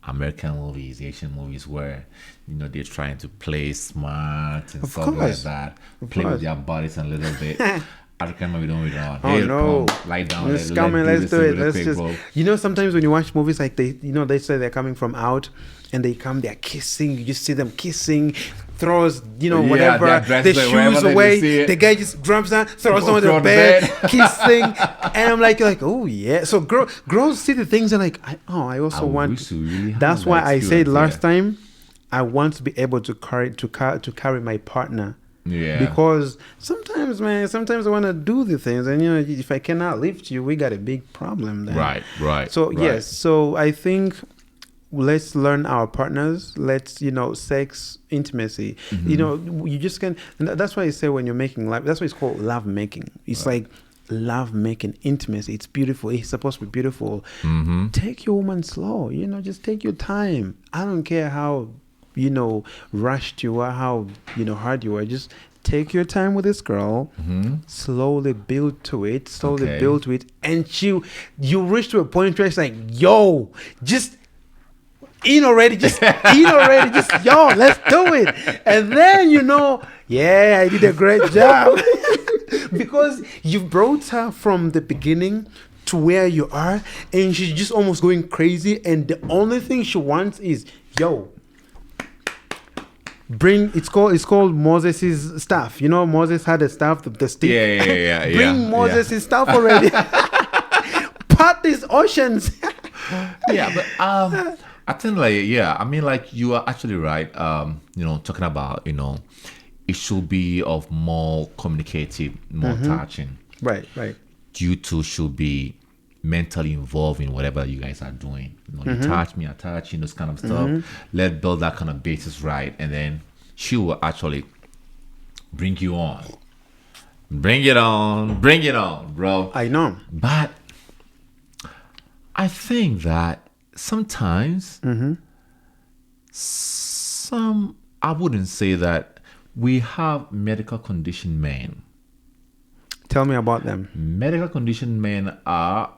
American movies, Asian movies, where they're trying to play smart and stuff like that. Play with their bodies a little bit. African man, we don't read on. Oh no! Lie down. Let's do it. Let's just. Quick, sometimes when you watch movies like they say they're coming from out, and they come, they're kissing. You just see them kissing, throws whatever, the shoes away. The guy just grabs that, throws on the bed, kissing, and I'm like, oh yeah. So girls see the things and like, I also want. Really that's why I said last time, I want to be able to carry my partner. Yeah. Because sometimes I want to do the things, and if I cannot lift you, we got a big problem then. Right. So yes, so I think let's learn our partners. Let's sex, intimacy. You just can. And that's why I say when you're making love, that's why it's called love making. It's like love making, intimacy. It's beautiful. It's supposed to be beautiful. Take your woman slow. Just take your time. I don't care how rushed you are, how hard you are. Just take your time with this girl. Slowly build to it, and you reach to a point where it's like, yo, just in already, just yo, let's do it. And then yeah, I did a great job. Because you brought her from the beginning to where you are, and she's just almost going crazy, and the only thing she wants is, yo, it's called Moses' staff. Moses had a staff, the stick. Yeah. Bring Moses' staff already. Part these oceans. Yeah, but I think I mean, you are actually right. Talking about it should be of more communicative, more touching. Right. You two should be mentally involved in whatever you guys are doing. You touch me, I touch you, this kind of stuff. Let's build that kind of basis, right? And then she will actually bring you on. Bring it on, bro. I know. But I think that sometimes I wouldn't say that we have medical condition men. Tell me about them. Medical condition men are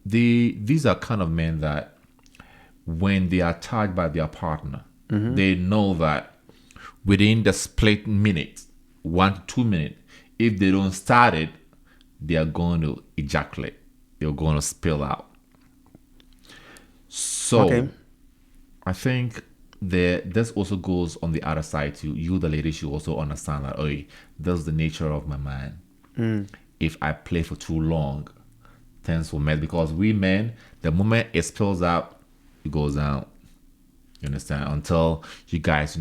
these are kind of men that when they are charged by their partner, they know that within the split minute, 1 to 2 minutes, if they don't start it, they are going to ejaculate. They're going to spill out. So I think this also goes on the other side too. You, the lady, should also understand that, that's the nature of my man. If I play for too long, things will mess, because we men, the moment it spills out, it goes out. You understand? Until you guys,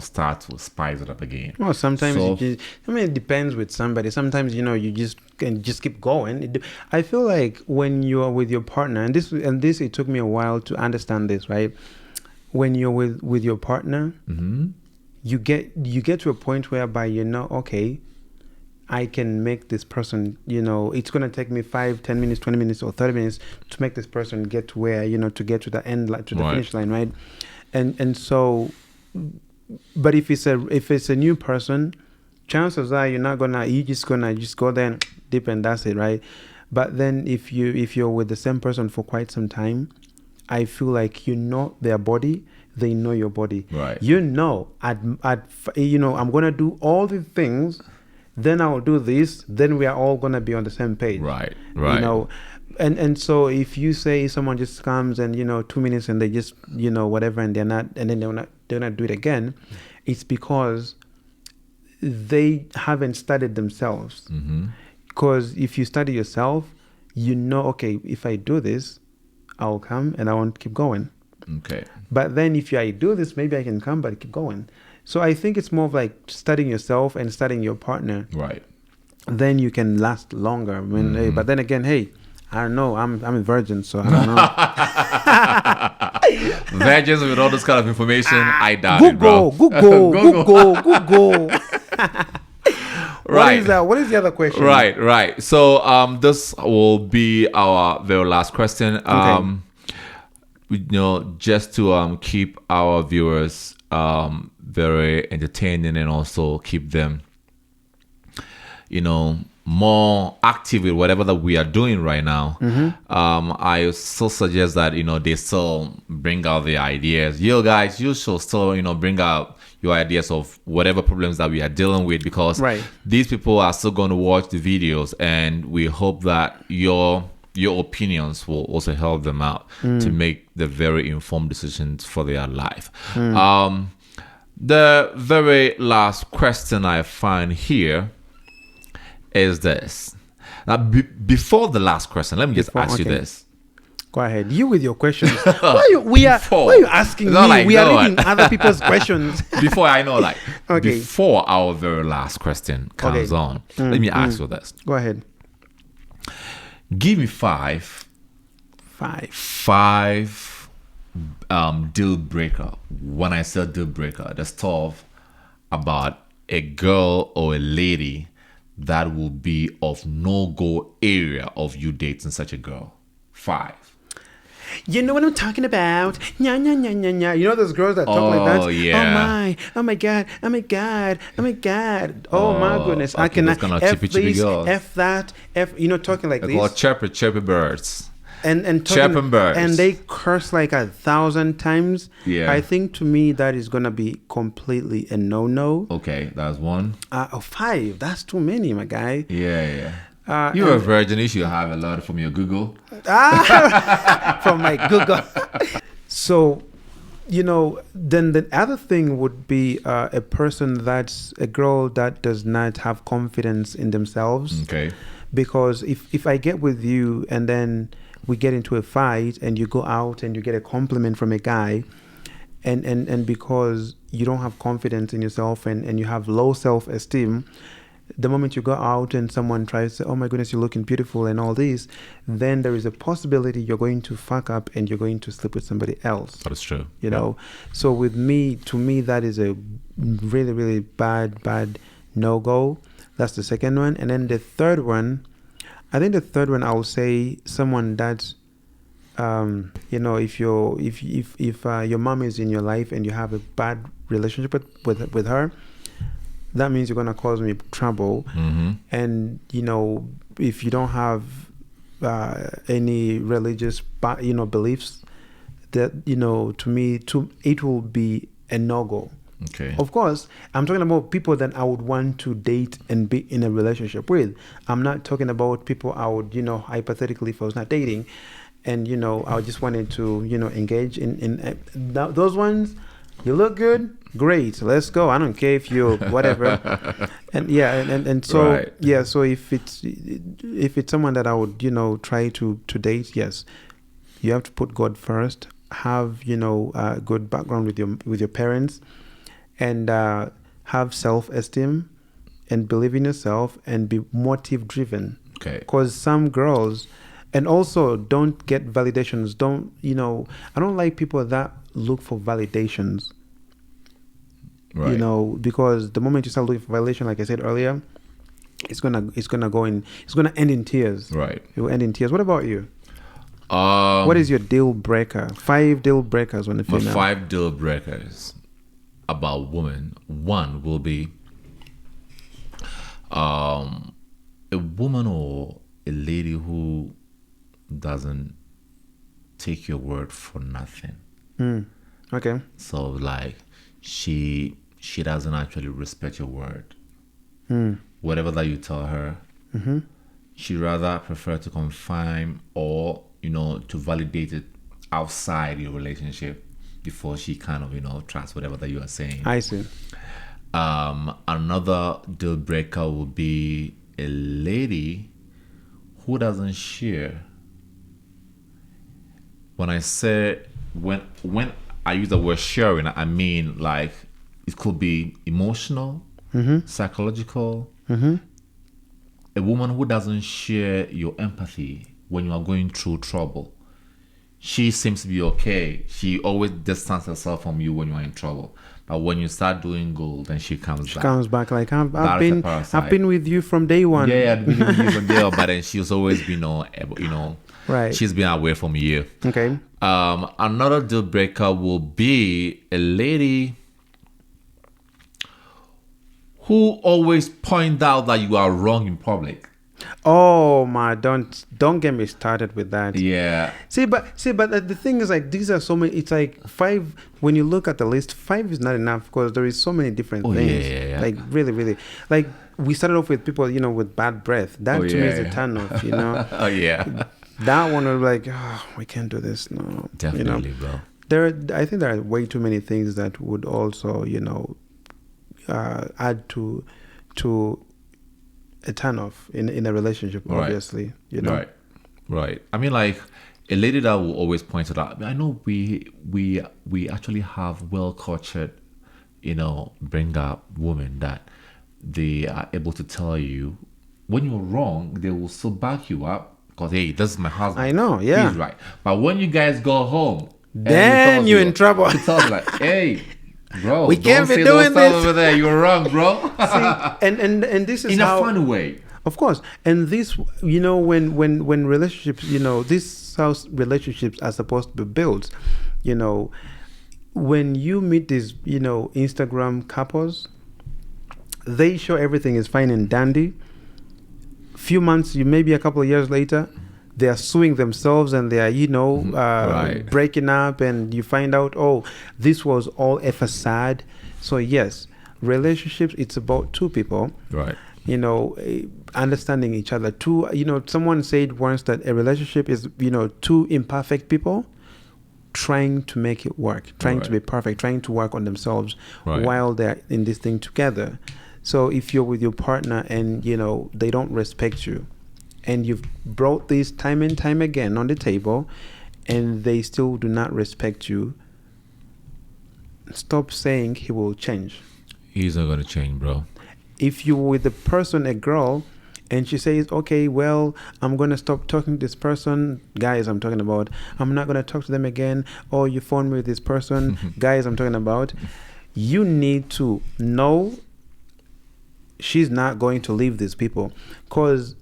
start to spice it up again. Well, sometimes it depends with somebody. Sometimes you just can just keep going. I feel like when you are with your partner, and this it took me a while to understand this, right? When you're with your partner, you get to a point whereby okay, I can make this person, it's going to take me 5, 10 minutes, 20 minutes, or 30 minutes to make this person get to where, to get to the end, to the finish line, right? And so, but if it's a new person, chances are you're just gonna go there and dip and that's it, right? But then if you're with the same person for quite some time, I feel like their body, they know your body. Right. You know, I'm gonna do all the things, then I'll do this, then we are all gonna be on the same page. Right. And so if you say someone just comes and 2 minutes and they just whatever, and then they're not do it again, it's because they haven't studied themselves. Because if you study yourself, okay, if I do this, I'll come and I won't keep going. Okay. But then if I do this, maybe I can come, but keep going. So I think it's more of like studying yourself and studying your partner. Right. Then you can last longer. I mean, but then again, hey, I don't know. I'm a virgin, so I don't know. Virgins with all this kind of information, I doubt it, bro. Google. Right. What is the other question? Right. So this will be our very last question. Okay. Just to keep our viewers very entertaining and also keep them more active with whatever that we are doing right now. I still suggest that they still bring out the ideas. You guys, you should still bring out your ideas of whatever problems that we are dealing with, because these people are still going to watch the videos, and we hope that your opinions will also help them out to make the very informed decisions for their life. The very last question I find here is this. Now, before the last question, let me just ask you this. Go ahead. You with your questions. Why are you asking me? Like, we are reading other people's questions. Before before our very last question comes on, let me ask you this. Go ahead. Give me five deal breaker. When I say deal breaker, the stuff about a girl or a lady that will be of no-go area of you dating such a girl. 5. You know what I'm talking about? Nya, nya, nya, nya, nya. You know those girls that talk like that? Yeah. Oh my god. Oh my goodness. Okay, I cannot F this, F that, talking like They're this. called chirpy birds. And chirping birds. And they curse like 1,000 times. Yeah. I think to me that is gonna be completely a no. Okay, that's 1. 5. That's too many, my guy. Yeah. You're a virgin. You should have a lot from your Google. From my Google. So, then the other thing would be a girl that does not have confidence in themselves. Okay. Because if I get with you and then we get into a fight and you go out and you get a compliment from a guy, and because you don't have confidence in yourself and you have low self-esteem, the moment you go out and someone tries to say, oh my goodness, you're looking beautiful and all this, then there is a possibility you're going to fuck up and you're going to sleep with somebody else. That is true. So to me, that is a really, really bad no-go. That's the second one. And then the third one, I I will say someone that, if your mom is in your life and you have a bad relationship with her, that means you're going to cause me trouble. And if you don't have any religious beliefs, that to me it will be a no-go. Okay. Of course, I'm talking about people that I would want to date and be in a relationship with. I'm not talking about people I would, hypothetically, if I was not dating, and I just wanted to, engage in those ones. You look good, great. Let's go. I don't care if you're whatever. and so right. yeah. So if it's someone that I would, try to date, yes, you have to put God first. Have a good background with your parents. And have self-esteem and believe in yourself and be motive-driven. Okay. Because some girls, and also don't get validations. I don't like people that look for validations. Right. Because the moment you start looking for validation, like I said earlier, it's gonna end in tears. Right. It will end in tears. What about you? What is your deal breaker? 5 deal breakers when the female. 5 deal breakers about women. 1 will be a woman or a lady who doesn't take your word for nothing. Okay. So like she doesn't actually respect your word. Hmm. Whatever that you tell her, Mm-hmm. she rather prefer to confine or to validate it outside your relationship before she kind of trusts whatever that you are saying. I see. Another deal breaker would be a lady who doesn't share. When I say when I use the word sharing, I mean like it could be emotional, Mm-hmm. psychological. Mm-hmm. A woman who doesn't share your empathy when you are going through trouble. She seems to be okay. She always distances herself from you when you are in trouble. But when you start doing good, then she comes She back. comes back like I've That is a been parasite. with you from day one. Yeah, I've been with you from there, but then she's always been, Right. she's been away from you. Okay. Another deal breaker will be a lady who always point out that you are wrong in public. Oh my! Don't get me started with that. Yeah. See, but the thing is, like, these are so many. It's like 5. When you look at the list, 5 is not enough because there is so many different things. Yeah. Like really, really. Like we started off with people, with bad breath. That to me is a turn off. Oh yeah. That one was like, oh, we can't do this. No. Definitely, bro. I think there are way too many things that would also, add to a turn off in a relationship. Right. Obviously, Right. I mean, like a lady that will always point it out. I know we actually have well cultured, bring up women that they are able to tell you when you're wrong. They will still back you up because hey, this is my husband. I know, yeah. He's right. But when you guys go home, then you're in trouble. He tells you like, hey. Bro, we can't don't be say doing those stuff this over there. You're wrong, bro. See, and this is in how, a fun way. of course. And this, when relationships, this is how relationships are supposed to be built. When you meet these, Instagram couples, they show everything is fine and dandy. Few months, maybe a couple of years later, they are suing themselves and they are, Right. breaking up, and you find out, oh, this was all a facade. So yes, relationships, it's about two people, Right. Understanding each other. Someone said once that a relationship is, two imperfect people trying to make it work, trying to be perfect, trying to work on themselves while they're in this thing together. So if you're with your partner and, they don't respect you, and you've brought this time and time again on the table, and they still do not respect you, stop saying he will change. He's not going to change, bro. If you're with a person, a girl, and she says, okay, well, I'm going to stop talking to this person. Guys, I'm talking about. I'm not going to talk to them again. Or you phone me with this person. Guys, I'm talking about. You need to know she's not going to leave these people. Because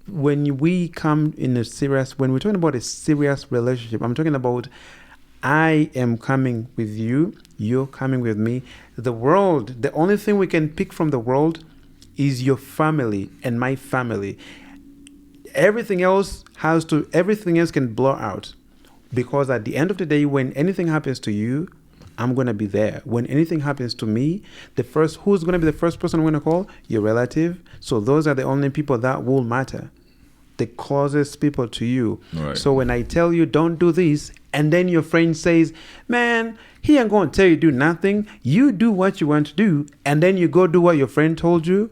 when we come in when we're talking about a serious relationship, I'm talking about I am coming with you, you're coming with me. The world, the only thing we can pick from the world is your family and my family. Everything else can blur out. Because at the end of the day, when anything happens to you, I'm going to be there. When anything happens to me, who's going to be the first person I'm going to call? Your relative. So those are the only people that will matter. The closest people to you. Right. So when I tell you don't do this, and then your friend says, man, he ain't going to tell you do nothing. You do what you want to do, and then you go do what your friend told you.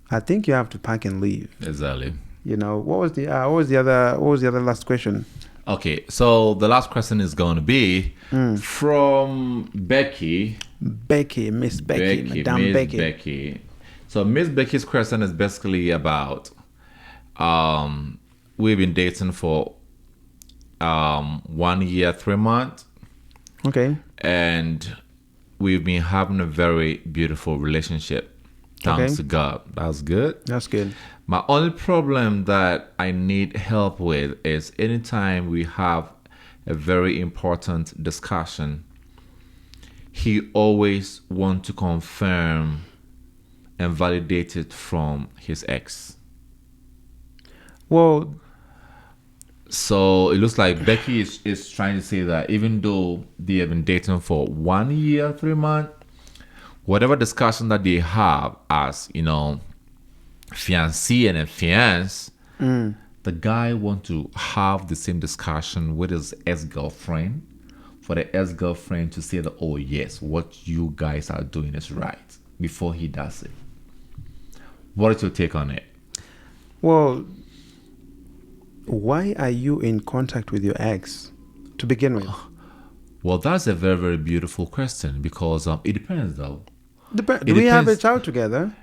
I think you have to pack and leave. Exactly. What was the other last question? Okay, so the last question is going to be from Becky. Miss Becky, Madame Miss Becky. So Miss Becky's question is basically about we've been dating for 1 year, 3 months. Okay. And we've been having a very beautiful relationship. Thanks to God. That's good. That's good. My only problem that I need help with is anytime we have a very important discussion, he always wants to confirm and validate it from his ex. Well, So it looks like Becky is trying to say that even though they have been dating for 1 year, 3 months, whatever discussion that they have as, fiancé and a fiance, the guy want to have the same discussion with his ex-girlfriend for the ex-girlfriend to say that, oh yes, what you guys are doing is right before he does it. What is your take on it? Well, why are you in contact with your ex to begin with? Well, that's a very, very beautiful question because it depends though. Do we have a child together?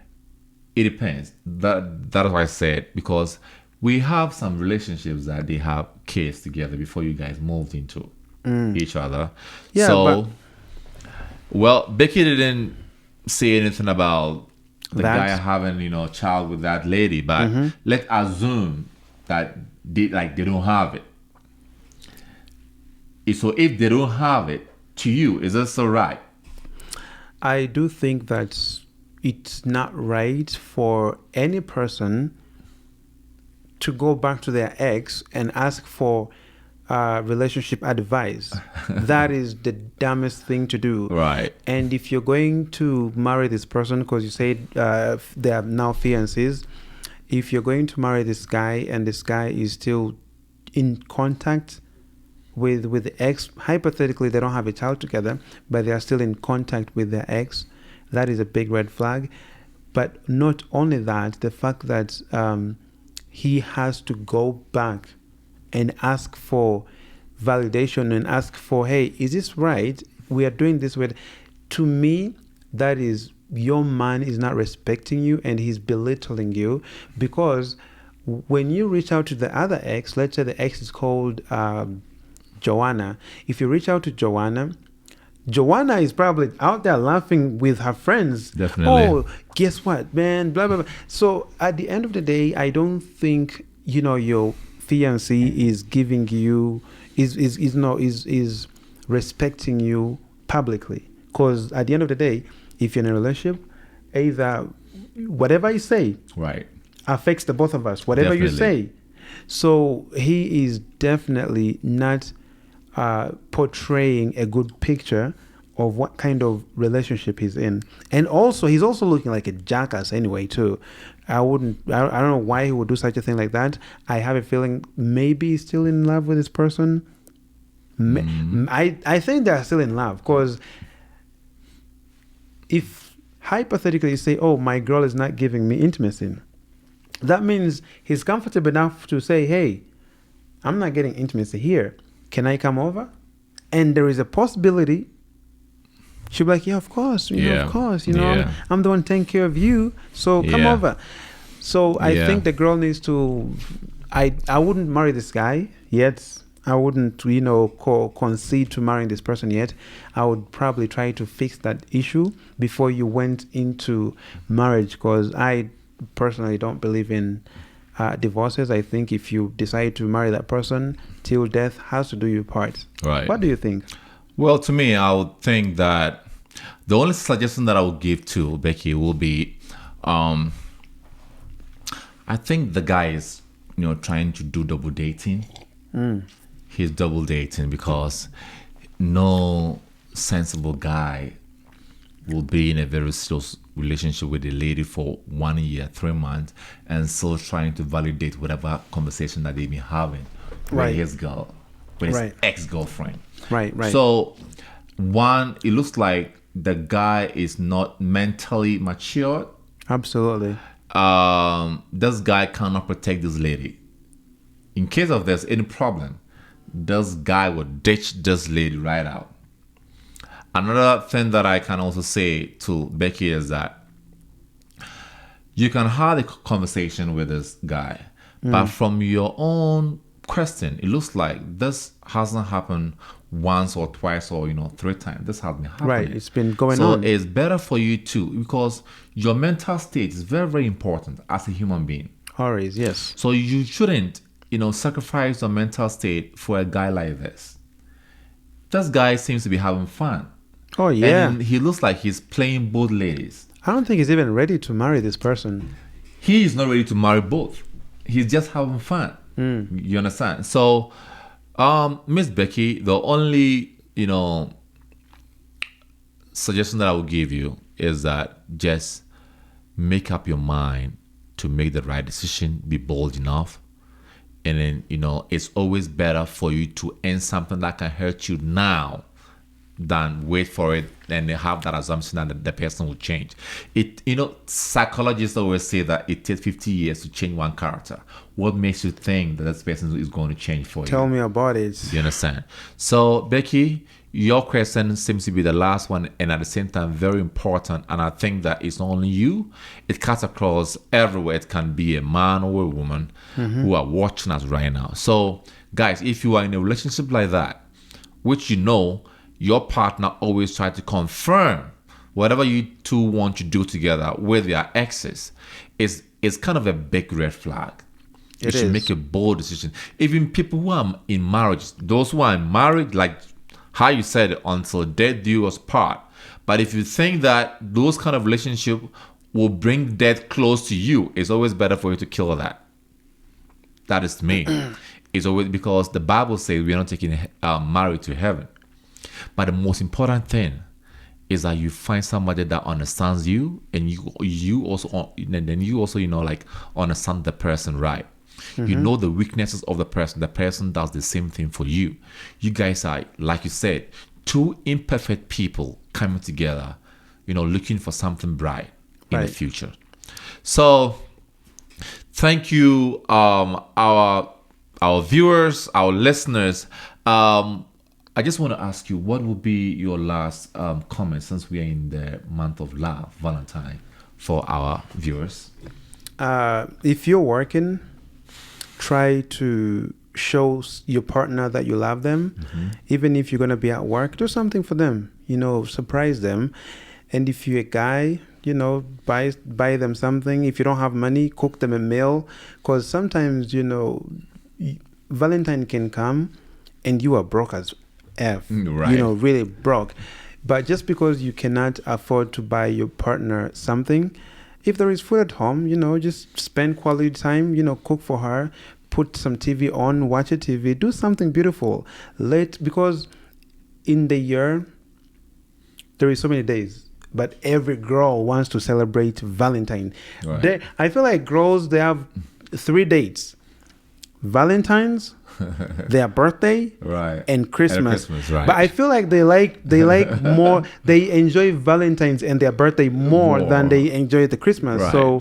It depends. That is why I said, because we have some relationships that they have kids together before you guys moved into each other. Yeah, so, well, Becky didn't say anything about the guy having, a child with that lady, but let's assume that they don't have it. So if they don't have it, to you, is that so right? I do think that it's not right for any person to go back to their ex and ask for relationship advice. That is the dumbest thing to do. Right. And if you're going to marry this person, because you said they are now fiancés, if you're going to marry this guy and this guy is still in contact with the ex, hypothetically they don't have a child together, but they are still in contact with their ex, that is a big red flag. But not only that, the fact that he has to go back and ask for validation and ask for, hey, is this right? We are doing this with, to me, that is, your man is not respecting you and he's belittling you, because when you reach out to the other ex, let's say the ex is called Joanna. If you reach out to Joanna is probably out there laughing with her friends. Definitely. Oh, guess what, man? Blah, blah, blah. So at the end of the day, I don't think, your fiancé is giving you, is respecting you publicly. Because at the end of the day, if you're in a relationship, either whatever you say right affects the both of us, whatever you say. So he is definitely not portraying a good picture of what kind of relationship he's in. And also, he's also looking like a jackass anyway, too. I don't know why he would do such a thing like that. I have a feeling maybe he's still in love with this person. I think they're still in love, because if hypothetically you say, oh, my girl is not giving me intimacy, that means he's comfortable enough to say, hey, I'm not getting intimacy here. Can I come over? And there is a possibility she'll be like, yeah, of course. Of course. I'm the one taking care of you. So come over. So I think the girl needs to, I wouldn't marry this guy yet. I wouldn't, concede to marrying this person yet. I would probably try to fix that issue before you went into marriage, because I personally don't believe in divorces. I think if you decide to marry that person, till death has to do you part. Right. What do you think? Well, to me, I would think that the only suggestion that I would give to Becky will be, I think the guy is, trying to do double dating. He's double dating because no sensible guy will be in a very serious relationship with a lady for 1 year, 3 months, and still trying to validate whatever conversation that they've been having with his ex-girlfriend. Right. So, one, it looks like the guy is not mentally mature. Absolutely. This guy cannot protect this lady. In case of there's any problem, this guy would ditch this lady right out. Another thing that I can also say to Becky is that you can have a conversation with this guy, but from your own question, it looks like this hasn't happened once or twice or 3 times. This has been happening. Right, it's been going on. So it's better for you too, because your mental state is very, very important as a human being. Always, yes. So you shouldn't, sacrifice your mental state for a guy like this. This guy seems to be having fun. Oh, yeah. And he looks like he's playing both ladies. I don't think he's even ready to marry this person. He is not ready to marry both. he's just having fun. You understand? So, Miss Becky, the only suggestion that I will give you is that just make up your mind to make the right decision. Be bold enough. And then, it's always better for you to end something that can hurt you now than wait for it and have that assumption that the person will change. Psychologists always say that it takes 50 years to change one character. What makes you think that this person is going to change for you? Tell me about it. You understand? So, Becky, your question seems to be the last one, and at the same time very important. And I think that it's not only you, it cuts across everywhere. It can be a man or a woman who are watching us right now. So, guys, if you are in a relationship like that, which your partner always tries to confirm whatever you two want to do together with your exes, is kind of a big red flag. You should make a bold decision. Even people who are in marriage, those who are married, like how you said, until death do us part. But if you think that those kind of relationship will bring death close to you, it's always better for you to kill that. That is me. It's always because the Bible says we are not taking marriage to heaven. But the most important thing is that you find somebody that understands you, and you also understand the person right. You know the weaknesses of the person. The person does the same thing for you. You guys are, like you said, two imperfect people coming together, looking for something bright in the future. So, thank you, our viewers, our listeners. I just want to ask you, what will be your last comment, since we are in the month of love, Valentine, for our viewers? If you're working, try to show your partner that you love them. Even if you're going to be at work, do something for them, surprise them. And if you're a guy, buy them something. If you don't have money, cook them a meal. Because sometimes, Valentine can come and you are broke as F, right. Really broke. But just because you cannot afford to buy your partner something, if there is food at home, just spend quality time, cook for her, put some TV on, watch a TV, do something beautiful. Because in the year, there is so many days, but every girl wants to celebrate Valentine. Right. I feel like girls, they have 3 dates: Valentine's, their birthday, right, and Christmas. Right. But I feel like they like more. They enjoy Valentine's and their birthday more than they enjoy the Christmas. Right. So,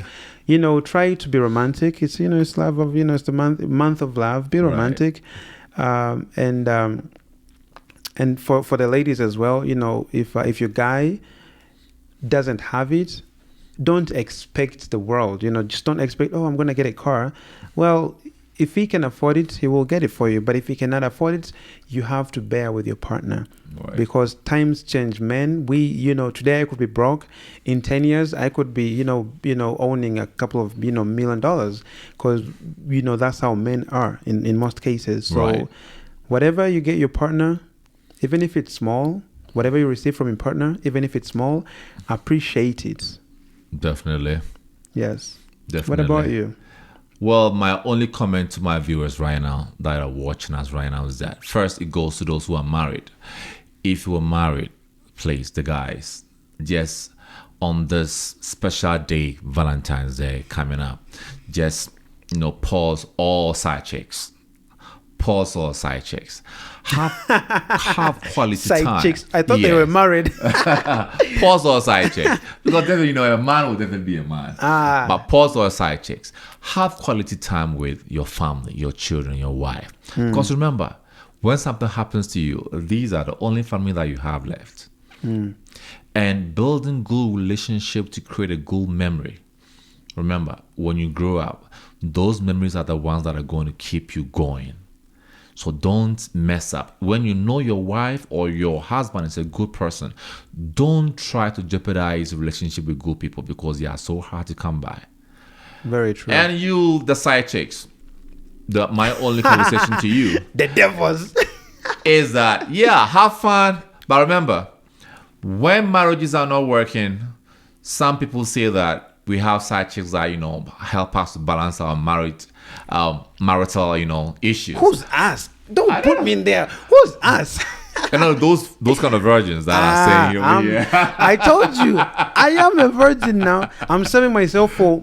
try to be romantic. It's it's love of it's the month of love. Be romantic, and for the ladies as well. If your guy doesn't have it, don't expect the world. Just don't expect. Oh, I'm gonna get a car. Well, if he can afford it, he will get it for you. But if he cannot afford it, you have to bear with your partner. Right. Because times change, man. Today I could be broke. In 10 years, I could be, owning a couple of, $1 million. Because, that's how men are in most cases. So whatever you get your partner, even if it's small, whatever you receive from your partner, even if it's small, appreciate it. Definitely. Yes. Definitely. What about you? Well, my only comment to my viewers right now that are watching us right now is that first, it goes to those who are married. If you are married, please, the guys, just on this special day, Valentine's Day coming up, just pause all side chicks. Pause all side chicks. Have quality side time. Chicks. I thought they were married. Pause all side chicks. Because definitely, a man will definitely be a man. But pause all side chicks. Have quality time with your family, your children, your wife. Because remember, when something happens to you, these are the only family that you have left. And building good relationship to create a good memory. Remember, when you grow up, those memories are the ones that are going to keep you going. So don't mess up. When you know your wife or your husband is a good person, don't try to jeopardize a relationship with good people because they are so hard to come by. Very true. And you, the side chicks, my only conversation to you, the devils, is that, have fun. But remember, when marriages are not working, some people say that we have side chicks that help us to balance our marital issues. Who's us? Don't put me in there. Who's us? Those kind of virgins that are saying over here. I told you, I am a virgin now. I'm serving myself for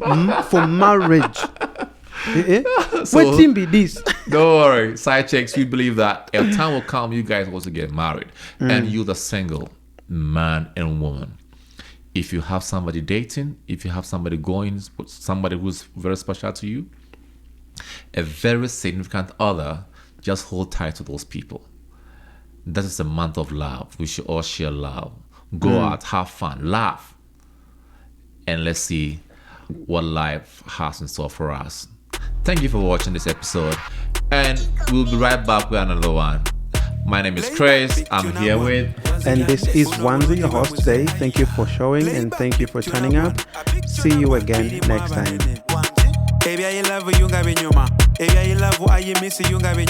marriage. What team be this? Don't worry, side chicks. We believe that a time will come, you guys also get married, and you, the single man and woman. If you have somebody dating, if you have somebody going, somebody who's very special to you, a very significant other, just hold tight to those people. That is a month of love. We should all share love. Go out, have fun, laugh, and let's see what life has in store for us. Thank you for watching this episode, and we'll be right back with another one. My name is Chris. I'm here with... And this is Wanzi, your host today. Thank you for showing and thank you for turning up. See you again next time. Baby, I love you, you got me, you miss you, got me,